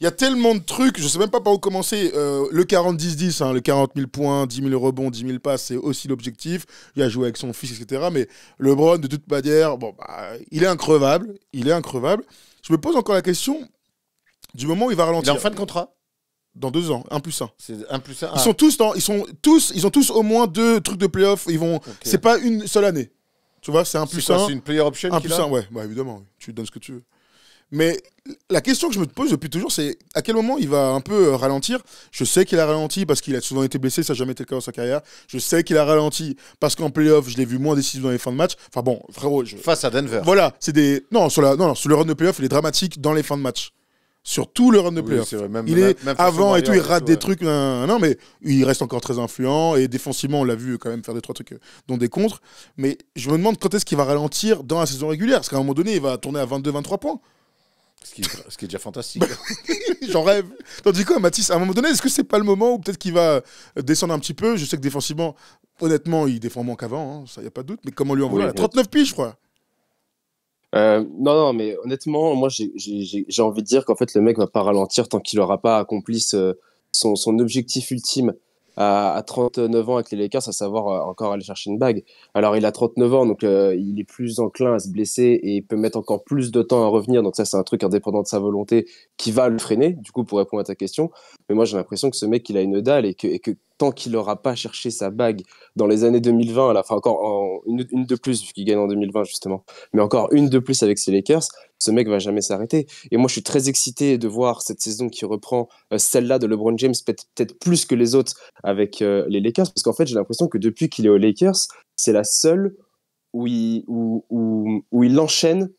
y a tellement de trucs, je sais même pas par où commencer. Le 40-10-10, hein, le 40 000 points, 10 000 rebonds, 10 000 passes, c'est aussi l'objectif. Il a joué avec son fils, etc. Mais LeBron, de toute manière, bon, bah, il est increvable. Il est increvable. Je me pose encore la question du moment où il va Il est ralentir. en fin de contrat. Dans 2 ans, 1+1. C'est 1+1. Ils ont tous au moins 2 trucs de playoff. C'est pas une seule année. Tu vois, c'est 1+1. C'est une player option qu'il a. 1+1, ouais, bah, évidemment. Oui. Tu lui donnes ce que tu veux. Mais la question que je me pose depuis toujours, c'est à quel moment il va un peu ralentir. Je sais qu'il a ralenti parce qu'il a souvent été blessé, ça n'a jamais été le cas dans sa carrière. Je sais qu'il a ralenti parce qu'en playoff, je l'ai vu moins décisif dans les fins de match. Enfin bon, frérot. Face à Denver. Voilà, c'est des. Non, sur le run de playoff, il est dramatique dans les fins de match. Sur tout le run de playoff. Il est avant et tout, il rate des trucs. Non, mais il reste encore très influent. Et défensivement, on l'a vu quand même faire 2-3 trucs, dont des contres. Mais je me demande quand est-ce qu'il va ralentir dans la saison régulière. Parce qu'à un moment donné, il va tourner à 22-23 points. Ce qui est déjà fantastique. J'en rêve. Tandis que Matisse, à un moment donné, est-ce que c'est pas le moment où peut-être qu'il va descendre un petit peu? Je sais que défensivement, honnêtement, il défend moins qu'avant, hein, ça y a pas de doute. Mais comment lui en vouloir? 39 piges, je crois. Non, mais honnêtement, moi, j'ai envie de dire qu'en fait, le mec va pas ralentir tant qu'il aura pas accompli son objectif ultime à 39 ans avec les Lakers, à savoir encore aller chercher une bague. Alors, il a 39 ans, donc il est plus enclin à se blesser et il peut mettre encore plus de temps à revenir. Donc ça, c'est un truc indépendant de sa volonté qui va le freiner, du coup, pour répondre à ta question. Mais moi, j'ai l'impression que ce mec, il a une dalle et que tant qu'il n'aura pas cherché sa bague dans les années 2020, à la fin encore une de plus, vu qu'il gagne en 2020, justement, mais encore une de plus avec ses Lakers, ce mec va jamais s'arrêter. Et moi, je suis très excité de voir cette saison qui reprend, celle-là de LeBron James, peut-être plus que les autres avec les Lakers, parce qu'en fait, j'ai l'impression que depuis qu'il est aux Lakers, c'est la seule où il enchaîne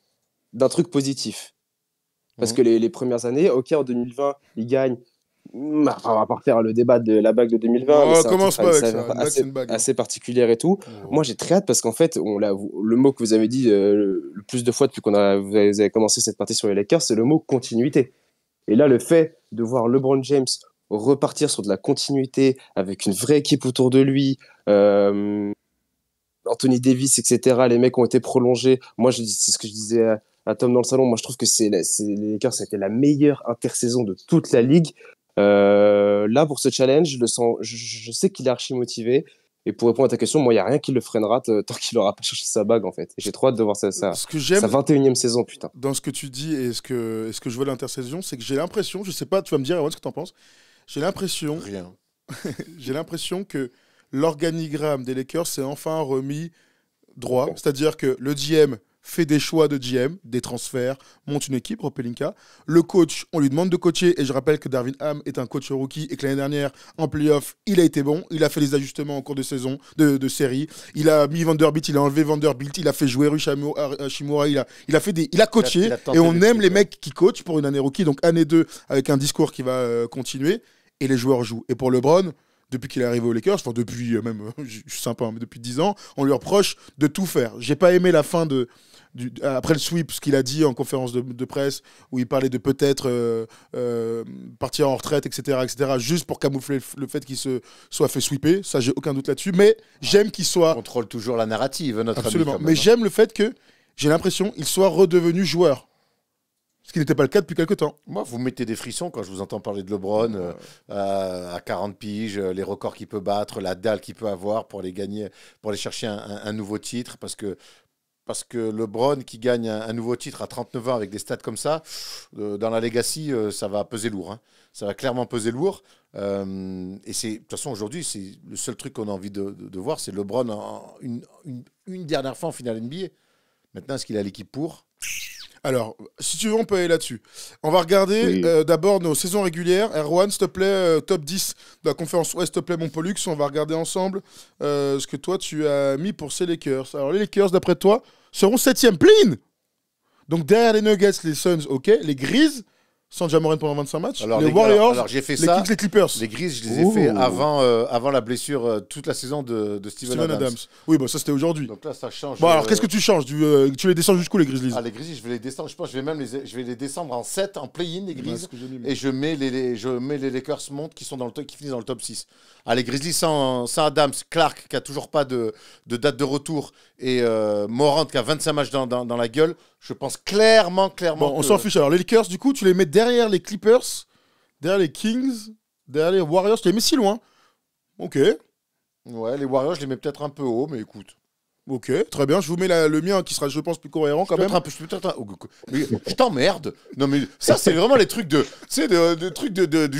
d'un truc positif. Parce que les premières années, ok, en 2020, il gagne. On va pas refaire le débat de la bague de 2020. On commence pas avec ça. Assez particulière et tout. Moi, j'ai très hâte parce qu'en fait, le mot que vous avez dit le plus de fois depuis vous avez commencé cette partie sur les Lakers, c'est le mot continuité. Et là, le fait de voir LeBron James repartir sur de la continuité avec une vraie équipe autour de lui, Anthony Davis, etc., les mecs ont été prolongés. Moi, c'est ce que je disais à Tom dans le salon. Moi, je trouve que les Lakers, ça a été la meilleure intersaison de toute la ligue. Là, pour ce challenge, je sais qu'il est archi motivé. Et pour répondre à ta question, moi, il n'y a rien qui le freinera tant qu'il n'aura pas cherché sa bague, en fait. Et j'ai trop hâte de voir sa 21e saison, putain. Dans ce que tu dis et ce que je vois de l'intersaison, c'est que j'ai l'impression, je sais pas, tu vas me dire, Erwan, ce que tu en penses. J'ai l'impression que l'organigramme des Lakers s'est enfin remis droit. C'est-à-dire que le GM fait des choix de GM, des transferts, monte une équipe, Rob Pelinka. Le coach, on lui demande de coacher, et je rappelle que Darvin Ham est un coach rookie, et que l'année dernière, en playoff, il a été bon, il a fait des ajustements en cours de saison, de série, il a mis Vanderbilt, il a enlevé Vanderbilt, il a fait jouer Rui Hachimura, il a coaché, et on aime les mecs qui coachent pour une année rookie, donc année 2, avec un discours qui va continuer, et les joueurs jouent. Et pour LeBron, depuis qu'il est arrivé aux Lakers, enfin depuis même, je suis sympa, mais depuis 10 ans, on lui reproche de tout faire. J'ai pas aimé la fin après le sweep, ce qu'il a dit en conférence de presse, où il parlait de peut-être partir en retraite, etc., juste pour camoufler le fait qu'il se soit fait sweeper. Ça, j'ai aucun doute là-dessus. Mais j'aime qu'il soit... On contrôle toujours la narrative, notre Absolument. ami. Mais j'aime le fait que, j'ai l'impression, qu'il soit redevenu joueur. Ce qui n'était pas le cas depuis quelques temps. Moi, vous mettez des frissons quand je vous entends parler de LeBron à 40 piges, les records qu'il peut battre, la dalle qu'il peut avoir pour les gagner, pour aller chercher un nouveau titre. Parce que LeBron qui gagne un nouveau titre à 39 ans avec des stats comme ça, dans la legacy, ça va peser lourd. Hein. Ça va clairement peser lourd. Et de toute façon, aujourd'hui, c'est le seul truc qu'on a envie de voir, c'est LeBron une dernière fois en finale NBA. Maintenant, est-ce qu'il a l'équipe pour ? Alors, si tu veux, on peut aller là-dessus. On va regarder d'abord nos saisons régulières. Erwan, s'il te plaît, top 10 de la conférence Ouest, s'il te plaît, mon Pollux. On va regarder ensemble ce que toi, tu as mis pour ces Lakers. Alors, les Lakers, d'après toi, seront 7e. Clean. Donc, derrière les Nuggets, les Suns, ok. Les Grises sans Ja Morant pendant 25 matchs. Alors, les Warriors, alors, j'ai fait les ça. Kings, les Clippers. Les Grizzlies, je les ai fait avant la blessure toute la saison de Steven Adams. Oui, bon, ça c'était aujourd'hui. Donc là, ça change. Bon, alors qu'est-ce que tu changes tu les descends jusqu'où les Grizzlies? Les Grizzlies, je vais les descendre. Je pense que je vais les descendre en 7 en play-in, les Grizzlies. Et je mets les Lakers montent qui finissent dans le top 6. Les Grizzlies sans Adams, Clark qui a toujours pas de date de retour et Morant qui a 25 matchs dans la gueule. Je pense clairement. Bon, on s'en fiche. Alors les Lakers, du coup, tu les mets derrière les Clippers, derrière les Kings, derrière les Warriors. Tu les mets si loin. Ok. Ouais, les Warriors, je les mets peut-être un peu haut, mais écoute. Ok, très bien. Je vous mets le mien qui sera, je pense, plus cohérent quand même. Mais je t'emmerde. Non, mais ça, c'est vraiment les trucs du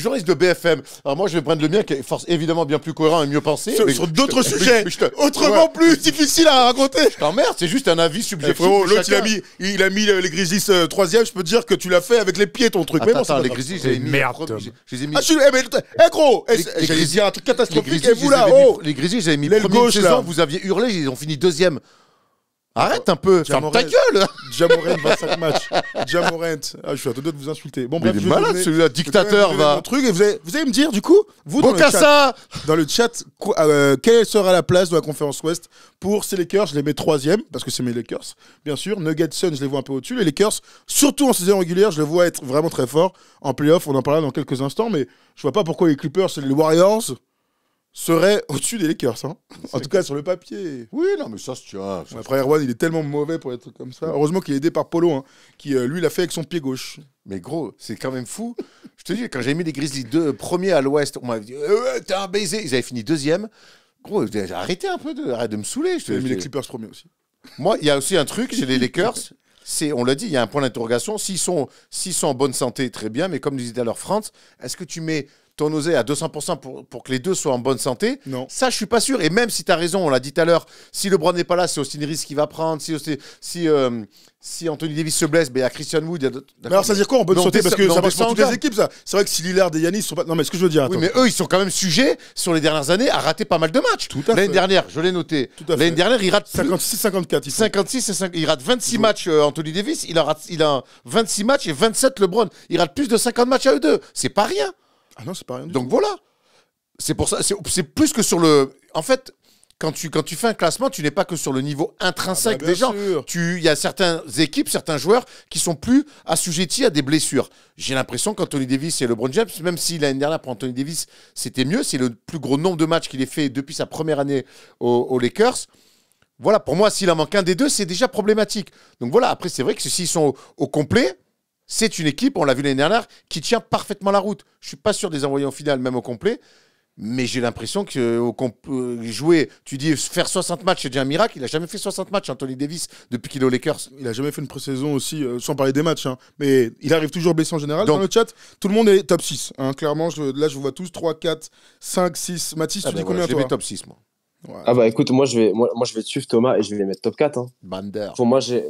journaliste de BFM. Alors moi, je vais prendre le mien qui est évidemment bien plus cohérent et mieux pensé. Sur d'autres sujets, autrement plus difficiles à raconter. Je t'emmerde, c'est juste un avis subjectif. Frérot, l'autre, il a mis les Grizzlies 3e. Je peux te dire que tu l'as fait avec les pieds, ton truc. Attends, les Grizzlies, j'ai mis. Merde. Je les ai mis. Gros, j'allais dire un truc catastrophique. Et vous là, les Grizzlies, j'avais mis l'aile première gauche, saison, là. vous aviez hurlé, ils ont fini 2e. Arrête un peu, ferme ta gueule. Ja Morant, 25 matchs. Ja Morant. Je suis à deux doigts de vous insulter. Bon, bref, il est malade, celui-là, dictateur, va. Truc, et vous allez me dire, du coup, vous, dans le chat, quelle sera la place de la conférence Ouest pour ces Lakers? Je les mets 3e, parce que c'est mes Lakers, bien sûr. Nuggets, Suns, je les vois un peu au-dessus. Les Lakers, surtout en saison régulière, je les vois être vraiment très forts. En playoff, on en parlera dans quelques instants, mais je vois pas pourquoi les Clippers et les Warriors serait au-dessus des Lakers. Hein. En tout cas, sur le papier. Oui, non, mais ça se tient. Après, Erwan, il est tellement mauvais pour être comme ça. Heureusement qu'il est aidé par Polo, hein, qui, lui, l'a fait avec son pied gauche. Mais gros, c'est quand même fou. Je te dis, quand j'ai mis les Grizzlies premiers à l'Ouest, on m'avait dit t'es un baiser. Ils avaient fini 2e. Gros, arrêtez un peu arrête de me saouler. J'ai mis les Clippers premiers aussi. Moi, il y a aussi un truc chez les Lakers. On l'a dit, il y a un point d'interrogation. S'ils sont en bonne santé, très bien. Mais comme disait alors France, est-ce que tu mets ton osé à 200% pour que les deux soient en bonne santé? Non. Ça, je suis pas sûr. Et même si tu as raison, on l'a dit tout à l'heure, si LeBron n'est pas là, c'est Austin Reeves qui va prendre. Si Anthony Davis se blesse, il y a Christian Wood. Mais alors, ça veut dire quoi en bonne santé? Parce que ça passe pour toutes les équipes, ça. C'est vrai que si Lillard et Giannis sont pas. Non, mais ce que je veux dire. Oui, mais eux, ils sont quand même sujets, sur les dernières années, à rater pas mal de matchs. L'année dernière, je l'ai noté. L'année dernière, il rate 56-54. 56 il rate 26 matchs, Anthony Davis. Il a 26 matchs et 27 LeBron. Il rate plus de 50 matchs à eux deux. C'est pas rien. Ah non, c'est pas rien. Donc voilà. C'est pour ça. C'est plus que sur le. En fait, quand tu fais un classement, tu n'es pas que sur le niveau intrinsèque des gens. Il y a certaines équipes, certains joueurs qui sont plus assujettis à des blessures. J'ai l'impression qu'Anthony Davis et LeBron James, même si l'année dernière pour Anthony Davis c'était mieux, c'est le plus gros nombre de matchs qu'il ait fait depuis sa première année aux Lakers. Voilà, pour moi, s'il en manque un des deux, c'est déjà problématique. Donc voilà. Après, c'est vrai que s'ils sont au complet. C'est une équipe, on l'a vu l'année dernière, qui tient parfaitement la route. Je ne suis pas sûr de les envoyer en finale, même au complet. Mais j'ai l'impression que jouer, tu dis faire 60 matchs, c'est déjà un miracle. Il n'a jamais fait 60 matchs, Anthony Davis, depuis qu'il est aux Lakers. Il n'a jamais fait une pré-saison aussi, sans parler des matchs. Hein. Mais il arrive toujours blessé en général. Donc, dans le chat, tout le monde est top 6. Hein. Clairement, là, je vous vois tous 3, 4, 5, 6. Mathis, tu dis combien toi? Je vais top 6, moi. Ouais. Ah bah écoute, moi je vais te suivre Thomas et je vais les mettre top 4. Hein. Bander. Pour moi, j'ai...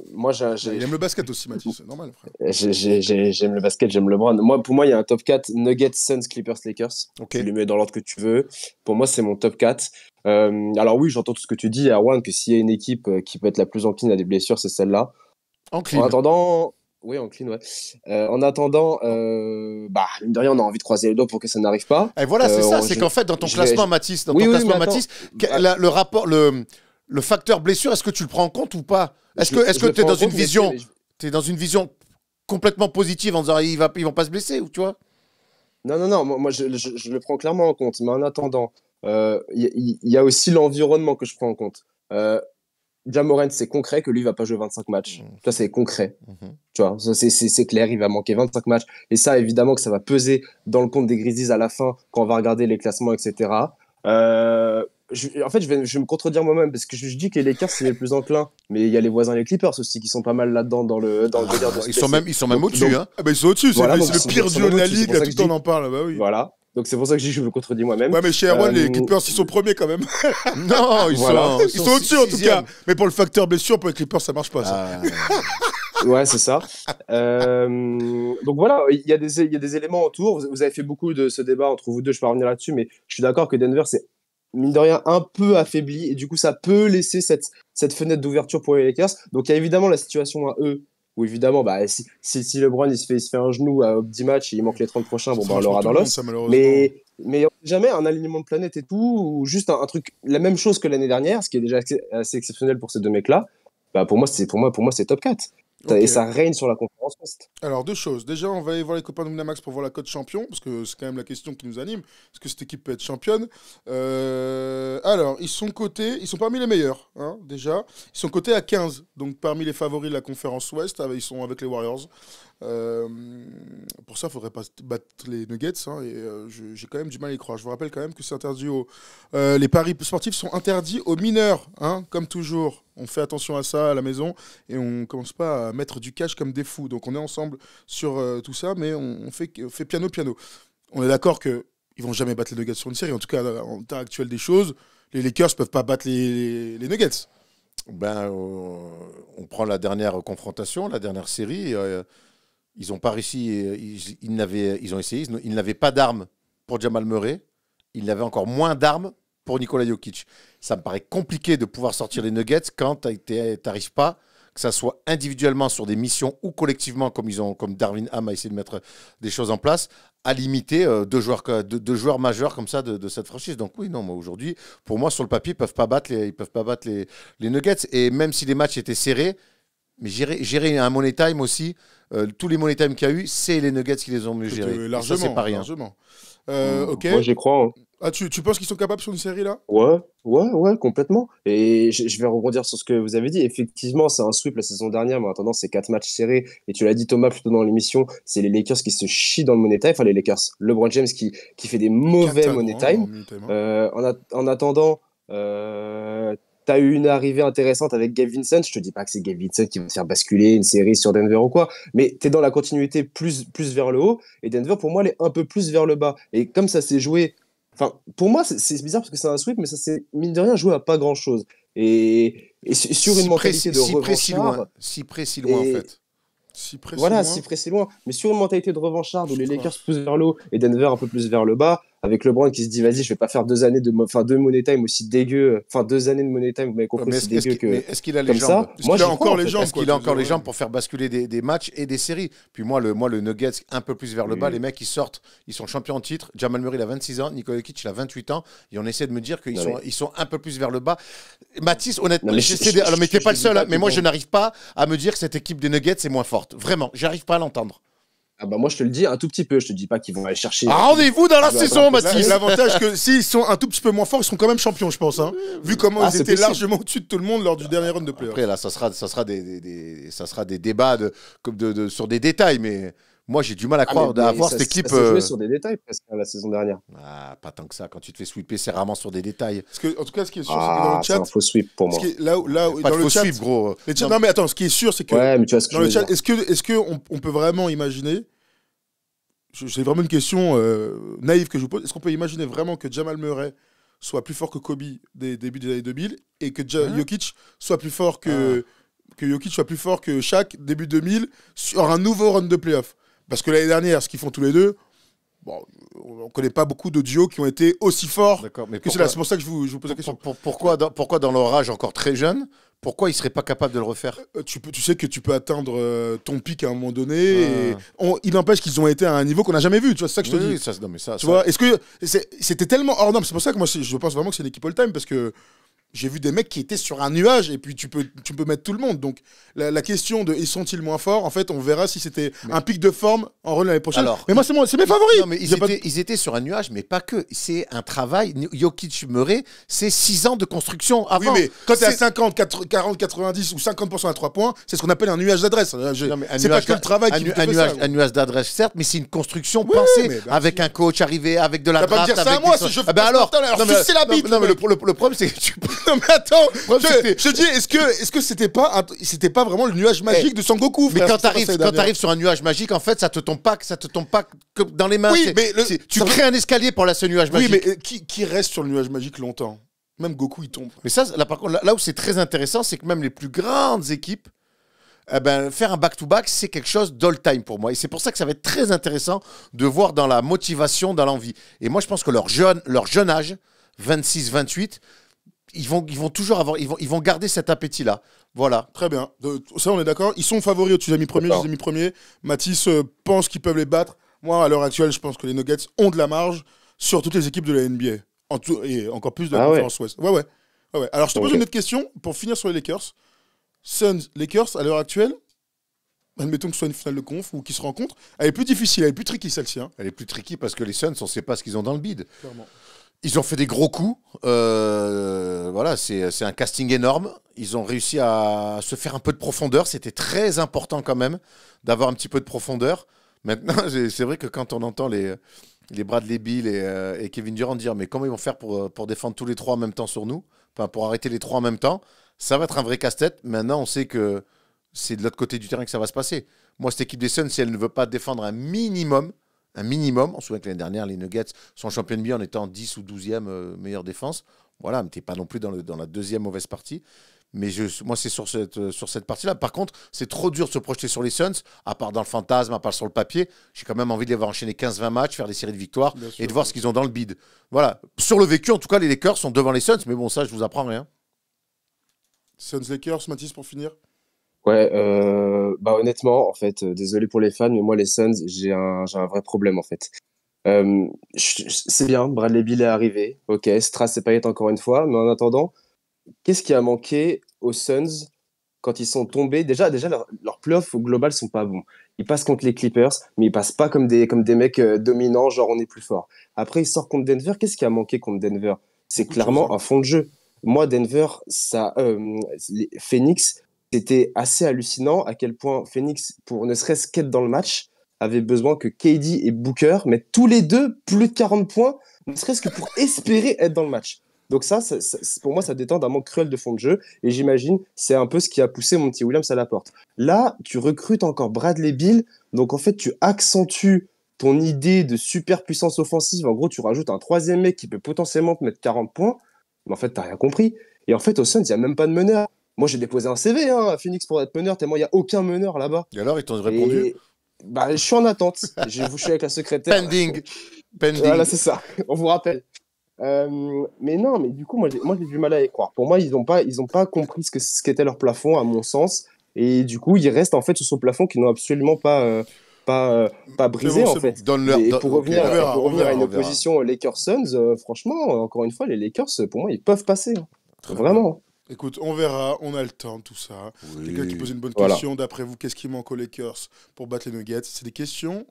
Il aime le basket aussi, Mathis, c'est normal, frère. J'aime le basket, j'aime LeBron. Pour moi, il y a un top 4, Nuggets, Suns, Clippers, Lakers. Okay. Tu les mets dans l'ordre que tu veux. Pour moi, c'est mon top 4. Alors oui, j'entends tout ce que tu dis, Erwan, que s'il y a une équipe qui peut être la plus encline à des blessures, c'est celle-là. Encline. En attendant... Oui, encline, ouais. En attendant, mine de rien, on a envie de croiser les doigts pour que ça n'arrive pas. Et voilà, c'est ça, c'est qu'en fait, dans ton classement, Mathis, le rapport, le facteur blessure, est-ce que tu le prends en compte ou pas? Est-ce que tu es dans une vision, complètement positive en disant ils vont pas se blesser, ou tu vois? Non, moi je le prends clairement en compte, mais en attendant, il y a aussi l'environnement que je prends en compte. Ja Morant, c'est concret que lui, il va pas jouer 25 matchs. Ça, c'est concret. Tu vois, ça, c'est clair, il va manquer 25 matchs. Et ça, évidemment, que ça va peser dans le compte des Grizzlies à la fin, quand on va regarder les classements, etc. En fait, je vais me contredire moi-même, parce que je dis que les Lakers, c'est les plus enclins. Mais il y a les voisins, les Clippers aussi, qui sont pas mal là-dedans dans le délire de ils sont même au-dessus. Hein. Ah bah, ils sont au-dessus, c'est le pire duo de la ligue, là, tout le temps on en parle. Bah oui. Voilà. Donc c'est pour ça que je me contredis moi-même. Ouais, mais chez Erwan, les Clippers, ils sont premiers quand même. Non, ils sont au-dessus en tout cas. Mais pour le facteur blessure, pour les Clippers, ça marche pas. Ça. Ouais, c'est ça. Donc voilà, il y a des éléments autour. Vous avez fait beaucoup de ce débat entre vous deux, je peux revenir là-dessus, mais je suis d'accord que Denver, c'est mine de rien un peu affaibli, et du coup, ça peut laisser cette fenêtre d'ouverture pour les Lakers. Donc il y a évidemment la situation à eux, où évidemment, bah, si LeBron il se fait un genou à 10 matchs et il manque les 30 prochains, bon, bah, on Franchement, l'aura tout dans le monde, l'os. ça, malheureusement. Mais jamais un alignement de planète et tout, ou juste un truc, la même chose que l'année dernière, ce qui est déjà assez exceptionnel pour ces deux mecs-là. Bah, pour moi, c'est top 4. Ok. Et ça règne sur la conférence Ouest. Alors, deux choses. Déjà, on va aller voir les copains de Winamax pour voir la cote champion, parce que c'est quand même la question qui nous anime. Est-ce que cette équipe peut être championne? Alors, ils sont parmi les meilleurs, hein, déjà. Ils sont cotés à 15, donc parmi les favoris de la conférence Ouest, ils sont avec les Warriors. Pour ça, il ne faudrait pas battre les Nuggets, hein, et j'ai quand même du mal à y croire. Je vous rappelle quand même que c'est interdit les paris sportifs sont interdits aux mineurs, hein, comme toujours. On fait attention à ça à la maison et on ne commence pas à mettre du cash comme des fous. Donc on est ensemble sur tout ça, mais on fait piano. On est d'accord qu'ils ne vont jamais battre les Nuggets sur une série. En tout cas, en temps actuel des choses, les Lakers ne peuvent pas battre les Nuggets. Ben, on prend la dernière confrontation, la dernière série. Ils n'ont pas réussi. Ils ont essayé. Ils n'avaient pas d'armes pour Jamal Murray. Ils n'avaient encore moins d'armes pour Nikola Jokic. Ça me paraît compliqué de pouvoir sortir les Nuggets quand tu n'arrives pas, que ça soit individuellement sur des missions ou collectivement, comme Darvin Ham a essayé de mettre des choses en place, à limiter deux joueurs majeurs comme ça de cette franchise. Donc oui, non, moi aujourd'hui, pour moi, sur le papier, ils peuvent pas battre les Nuggets. Et même si les matchs étaient serrés, mais gérer un money time aussi, tous les money time qu'il y a eu, c'est les Nuggets qui les ont mieux gérés. Largement, ça, c'est pas rien. largement. Ok. Moi, j'y crois. Hein. Ah, tu penses qu'ils sont capables sur une série là? Ouais, complètement. Et je vais rebondir sur ce que vous avez dit. Effectivement, c'est un sweep la saison dernière, mais en attendant, c'est 4 matchs serrés. Et tu l'as dit, Thomas, plutôt dans l'émission, c'est les Lakers qui se chient dans le money time. Enfin, les Lakers. LeBron James qui fait des mauvais money time. En attendant, t'as eu une arrivée intéressante avec Gabe Vincent. Je te dis pas que c'est Gabe Vincent qui va te faire basculer une série sur Denver ou quoi, mais t'es dans la continuité plus vers le haut. Et Denver, pour moi, elle est un peu plus vers le bas. Et comme ça s'est joué. Enfin, pour moi, c'est bizarre parce que c'est un sweep, mais ça s'est, mine de rien, joué à pas grand-chose. Et sur une mentalité de revanchard... Si près, si loin, en fait. Si près, si loin. Mais sur une mentalité de revanchard où les Lakers poussent vers le haut et Denver un peu plus vers le bas, avec LeBron qui se dit, vas-y, je vais pas faire 2 années deux money time aussi dégueu. Enfin, 2 années de money time, vous m'avez compris, c'est dégueu que... Est-ce qu'il a les jambes? Moi, j'ai encore les jambes. Est-ce qu'il a encore les jambes pour faire basculer des matchs et des séries? Puis moi, le Nuggets un peu plus vers le bas, les mecs, ils sortent, ils sont champions en titre. Jamal Murray, il a 26 ans, Nikola Jokic, il a 28 ans. Et on essaie de me dire qu'ils sont un peu plus vers le bas. Mathis, honnêtement, mais t'es pas le seul. Mais moi, je n'arrive pas à me dire que cette équipe des Nuggets est moins forte. Vraiment, j'arrive pas à l'entendre. Ah bah moi je te le dis un tout petit peu, je te dis pas qu'ils vont aller chercher. Rendez-vous dans la saison, Mathis. L'avantage que s'ils sont un tout petit peu moins forts, ils seront quand même champions, je pense. Hein. Vu comment ils étaient largement au-dessus de tout le monde lors du dernier round de playoff. Après là, ça sera des débats sur des détails, mais moi j'ai du mal à croire d'avoir cette équipe. Ça s'est joué sur des détails presque la saison dernière. Pas tant que ça. Quand tu te fais sweeper, c'est rarement sur des détails. Parce que, en tout cas, ce qui est sûr, c'est que dans le chat, c'est un faux sweep pour moi. Pas de faux sweep, gros. Non mais attends, ce qui est sûr, c'est que mais tu vois ce que dans le chat, est-ce que on peut vraiment imaginer? C'est vraiment une question naïve que je vous pose. Est-ce qu'on peut imaginer vraiment que Jamal Murray soit plus fort que Kobe des débuts des années 2000 et que Jokic soit plus fort que Jokic soit plus fort que Shaq début 2000 sur un nouveau run de playoff? Parce que l'année dernière, ce qu'ils font tous les deux, bon, on ne connaît pas beaucoup de duos qui ont été aussi forts que cela. C'est pour ça que je vous pose la question. Pourquoi dans leur âge encore très jeune, pourquoi ils ne seraient pas capables de le refaire? Tu sais que tu peux atteindre ton pic à un moment donné. Et il n'empêche qu'ils ont été à un niveau qu'on n'a jamais vu. Tu vois, c'est ça que je te dis. Tu vois, est-ce que c'était tellement hors norme? C'est pour ça que moi, je pense vraiment que c'est une équipe all-time parce que j'ai vu des mecs qui étaient sur un nuage et puis tu peux mettre tout le monde. Donc la question de sont-ils moins forts, en fait, on verra si c'était un pic de forme en run l'année prochaine. Mais moi, c'est mes favoris. Non, mais ils étaient sur un nuage, mais pas que. C'est un travail. Jokic Murray, c'est 6 ans de construction avant. Oui, mais quand tu es à 50, 40, 90 ou 50% à 3 points, c'est ce qu'on appelle un nuage d'adresse. C'est pas que le travail qui un nuage d'adresse, certes, mais c'est une construction pensée avec un coach arrivé, avec de la draft. Tu vas pas me dire ça à moi si je fais alors c'est la bite. Non, mais le problème, c'est que tu non mais attends, je dis, est-ce que c'était pas vraiment le nuage magique de Sangoku, frère? Mais quand t'arrives sur un nuage magique, en fait, ça te tombe pas que dans les mains. Oui, mais tu crées un escalier pour ce nuage magique. Oui, mais qui reste sur le nuage magique longtemps? Même Goku, il tombe. Mais ça, là, par contre, là où c'est très intéressant, c'est que même les plus grandes équipes, faire un back-to-back, c'est quelque chose d'all-time pour moi. Et c'est pour ça que ça va être très intéressant de voir dans la motivation, dans l'envie. Et moi, je pense que leur jeune âge, 26, 28, ils vont toujours avoir, ils vont garder cet appétit-là. Voilà. Très bien. Ça, on est d'accord. Ils sont favoris. Tu les as mis premiers, je les ai mis premiers. Mathis pense qu'ils peuvent les battre. Moi, à l'heure actuelle, je pense que les Nuggets ont de la marge sur toutes les équipes de la NBA. Et encore plus de la conférence Ouest. Ouais. Alors, je te pose une autre question pour finir sur les Lakers. Suns, Lakers, à l'heure actuelle, admettons que ce soit une finale de conf ou qu'ils se rencontrent, elle est plus difficile, elle est plus tricky celle-ci. Hein. Elle est plus tricky parce que les Suns, on ne sait pas ce qu'ils ont dans le bid. Clairement. Ils ont fait des gros coups. Voilà, c'est un casting énorme. Ils ont réussi à se faire un peu de profondeur. C'était très important quand même d'avoir un petit peu de profondeur. Maintenant, c'est vrai que quand on entend les Bradley Beal et Kevin Durant dire mais comment ils vont faire pour défendre tous les trois en même temps sur nous, enfin pour arrêter les trois en même temps, ça va être un vrai casse-tête. Maintenant, on sait que c'est de l'autre côté du terrain que ça va se passer. Moi, cette équipe des Suns, si elle ne veut pas défendre un minimum, on se souvient que l'année dernière, les Nuggets sont champions de NBA en étant 10 ou 12e meilleure défense. Voilà, mais tu n'es pas non plus dans la deuxième mauvaise partie. Mais moi, c'est sur cette partie-là. Par contre, c'est trop dur de se projeter sur les Suns, à part dans le fantasme, à part sur le papier. J'ai quand même envie de les voir enchaîner 15-20 matchs, faire des séries de victoires et de voir ce qu'ils ont dans le bid. Voilà. Sur le vécu, en tout cas, les Lakers sont devant les Suns. Mais bon, ça, je vous apprends rien. Suns-Lakers, Mathis, pour finir. Ouais, honnêtement, en fait, désolé pour les fans, mais moi, les Suns, j'ai un vrai problème, en fait. C'est bien, Bradley Beal est arrivé. Ok, Strass et Payet encore une fois, mais en attendant, qu'est-ce qui a manqué aux Suns quand ils sont tombés? Déjà leurs playoffs au global sont pas bons. Ils passent contre les Clippers, mais ils passent pas comme des mecs dominants, genre on est plus fort. Après, ils sortent contre Denver. Qu'est-ce qui a manqué contre Denver? C'est clairement un fond de jeu. Moi, Denver, Phoenix, c'était assez hallucinant à quel point Phoenix, pour ne serait-ce qu'être dans le match, avait besoin que KD et Booker mettent tous les deux plus de 40 points, ne serait-ce que pour espérer être dans le match. Donc ça, pour moi, ça détend d'un manque cruel de fond de jeu. Et j'imagine, c'est un peu ce qui a poussé Monty Williams à la porte. Là, tu recrutes encore Bradley Beal. Donc en fait, tu accentues ton idée de super puissance offensive. En gros, tu rajoutes un troisième mec qui peut potentiellement te mettre 40 points. Mais en fait, t'as rien compris. Et en fait, au Suns, il n'y a même pas de meneur. Moi, j'ai déposé un CV à Phoenix pour être meneur, tellement il n'y a aucun meneur là-bas. Et alors, ils t'ont répondu? Je suis en attente. Je suis avec la secrétaire. Pending. Voilà, c'est ça. On vous rappelle. Mais non, mais du coup, moi, j'ai du mal à y croire. Pour moi, ils ont pas compris ce qu'était leur plafond, à mon sens. Et du coup, ils restent en fait sur ce plafond qu'ils n'ont absolument pas brisé, en fait. Et pour revenir à une opposition Lakers-Suns, franchement, encore une fois, les Lakers, pour moi, ils peuvent passer. Hein. Vraiment. Écoute, on verra, on a le temps, tout ça. Oui. Quelqu'un qui pose une bonne question. D'après vous, qu'est-ce qui manque aux Lakers pour battre les Nuggets? C'est des questions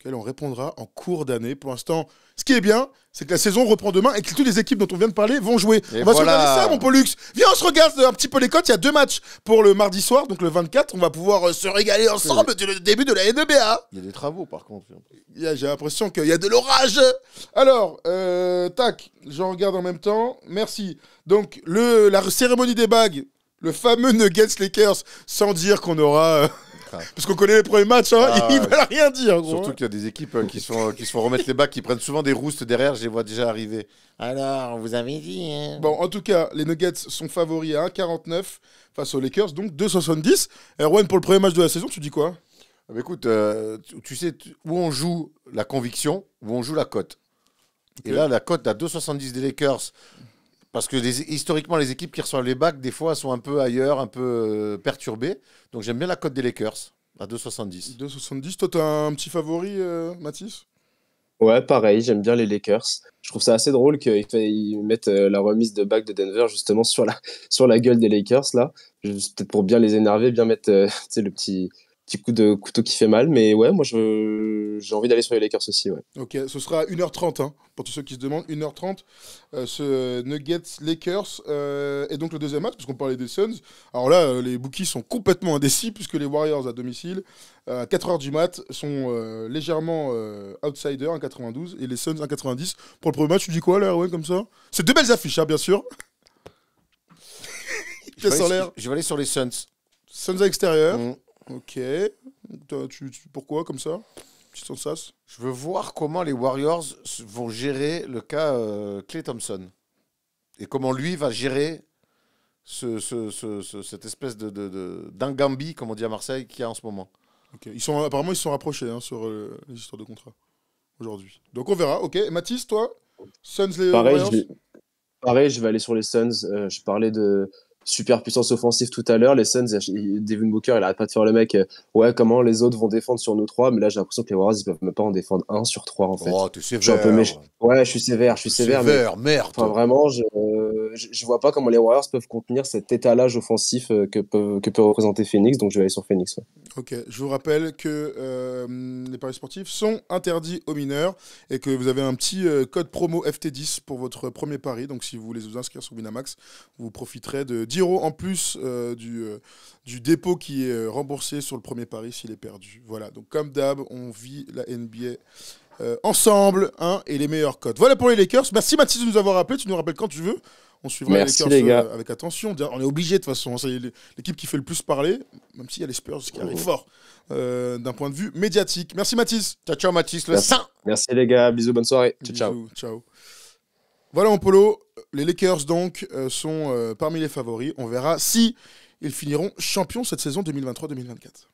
auxquelles on répondra en cours d'année. Pour l'instant, ce qui est bien, c'est que la saison reprend demain et que toutes les équipes dont on vient de parler vont jouer. Et on va se regarder ça, mon Pollux. Viens, on se regarde un petit peu les cotes. Il y a 2 matchs pour le mardi soir, donc le 24. On va pouvoir se régaler ensemble du début de la NBA. Il y a des travaux, par contre. J'ai l'impression qu'il y a de l'orage. Alors, tac, je regarde en même temps. Merci. Donc, la cérémonie des bagues, le fameux Nuggets Lakers, sans dire qu'on aura... Parce qu'on connaît les premiers matchs, ils veulent rien dire. Gros. Surtout qu'il y a des équipes qui se font remettre les bacs, qui prennent souvent des roustes derrière, je les vois déjà arriver. Alors, on vous avait dit. Hein. Bon, en tout cas, les Nuggets sont favoris à 1,49 face aux Lakers, donc 2,70. Erwan, pour le premier match de la saison, tu dis quoi? Écoute, tu sais où on joue la conviction, où on joue la cote. Okay. Et là, la cote à 2,70 des Lakers. Parce que historiquement, les équipes qui reçoivent les bacs, des fois, sont un peu ailleurs, un peu perturbées. Donc, j'aime bien la cote des Lakers, à 2,70. 2,70. Toi, tu as un petit favori, Mathis? Ouais, pareil, j'aime bien les Lakers. Je trouve ça assez drôle qu'ils mettent la remise de bague de Denver, justement, sur la gueule des Lakers, là. Peut-être pour bien les énerver, bien mettre le petit coup de couteau qui fait mal. Mais ouais, moi, j'ai envie d'aller sur les Lakers aussi. Ouais. Ok, ce sera 1h30, hein, pour tous ceux qui se demandent. 1h30, ce Nuggets Lakers. Et donc le deuxième match, parce qu'on parlait des Suns. Alors là, les bookies sont complètement indécis, puisque les Warriors à domicile, à 4h du mat, sont légèrement outsiders, 1,92. Et les Suns, 1,90. Pour le premier match, tu dis quoi, là, ouais, comme ça? C'est 2 belles affiches, hein, bien sûr. Je vais aller sur les Suns. Suns à l'extérieur. Ok. Pourquoi, comme ça? Petit sensas. Je veux voir comment les Warriors vont gérer le cas Klay Thompson. Et comment lui va gérer cette espèce d'ingambi, comme on dit à Marseille, qu'il y a en ce moment. Okay. Apparemment, ils se sont rapprochés sur les histoires de contrat aujourd'hui. Donc on verra. Ok. Mathis, toi? Suns, les Pareil, Warriors? Pareil, je vais aller sur les Suns. Je parlais de super puissance offensive tout à l'heure. Les Suns, Devin Booker, il arrête pas de faire le mec. Ouais, comment les autres vont défendre sur nous trois. Mais là, j'ai l'impression que les Warriors, ils peuvent même pas en défendre un sur trois, en fait. Oh, t'es Je suis un peu sévère. Ouais, je suis sévère, mais Sévère, merde. enfin, vraiment, je vois pas comment les Warriors peuvent contenir cet étalage offensif que peut représenter Phoenix. Donc, je vais aller sur Phoenix. Ouais. Ok, je vous rappelle que les paris sportifs sont interdits aux mineurs et que vous avez un petit code promo FT10 pour votre premier pari. Donc si vous voulez vous inscrire sur Winamax, vous profiterez de 10 € en plus du dépôt qui est remboursé sur le premier pari s'il est perdu. Voilà, donc comme d'hab, on vit la NBA ensemble hein, et les meilleurs codes. Voilà pour les Lakers. Merci Mathis de nous avoir rappelé, tu nous rappelles quand tu veux. On suivra Merci, les les Lakers gars. avec attention. On est obligé de toute façon. C'est l'équipe qui fait le plus parler, même s'il y a les Spurs qui arrivent fort d'un point de vue médiatique. Merci Mathis. Ciao, ciao, Mathis, le Merci. saint. Merci, les gars. Bisous, bonne soirée. Ciao. Bisous, ciao. Voilà mon polo. Les Lakers donc sont parmi les favoris. On verra si ils finiront champions cette saison 2023-2024.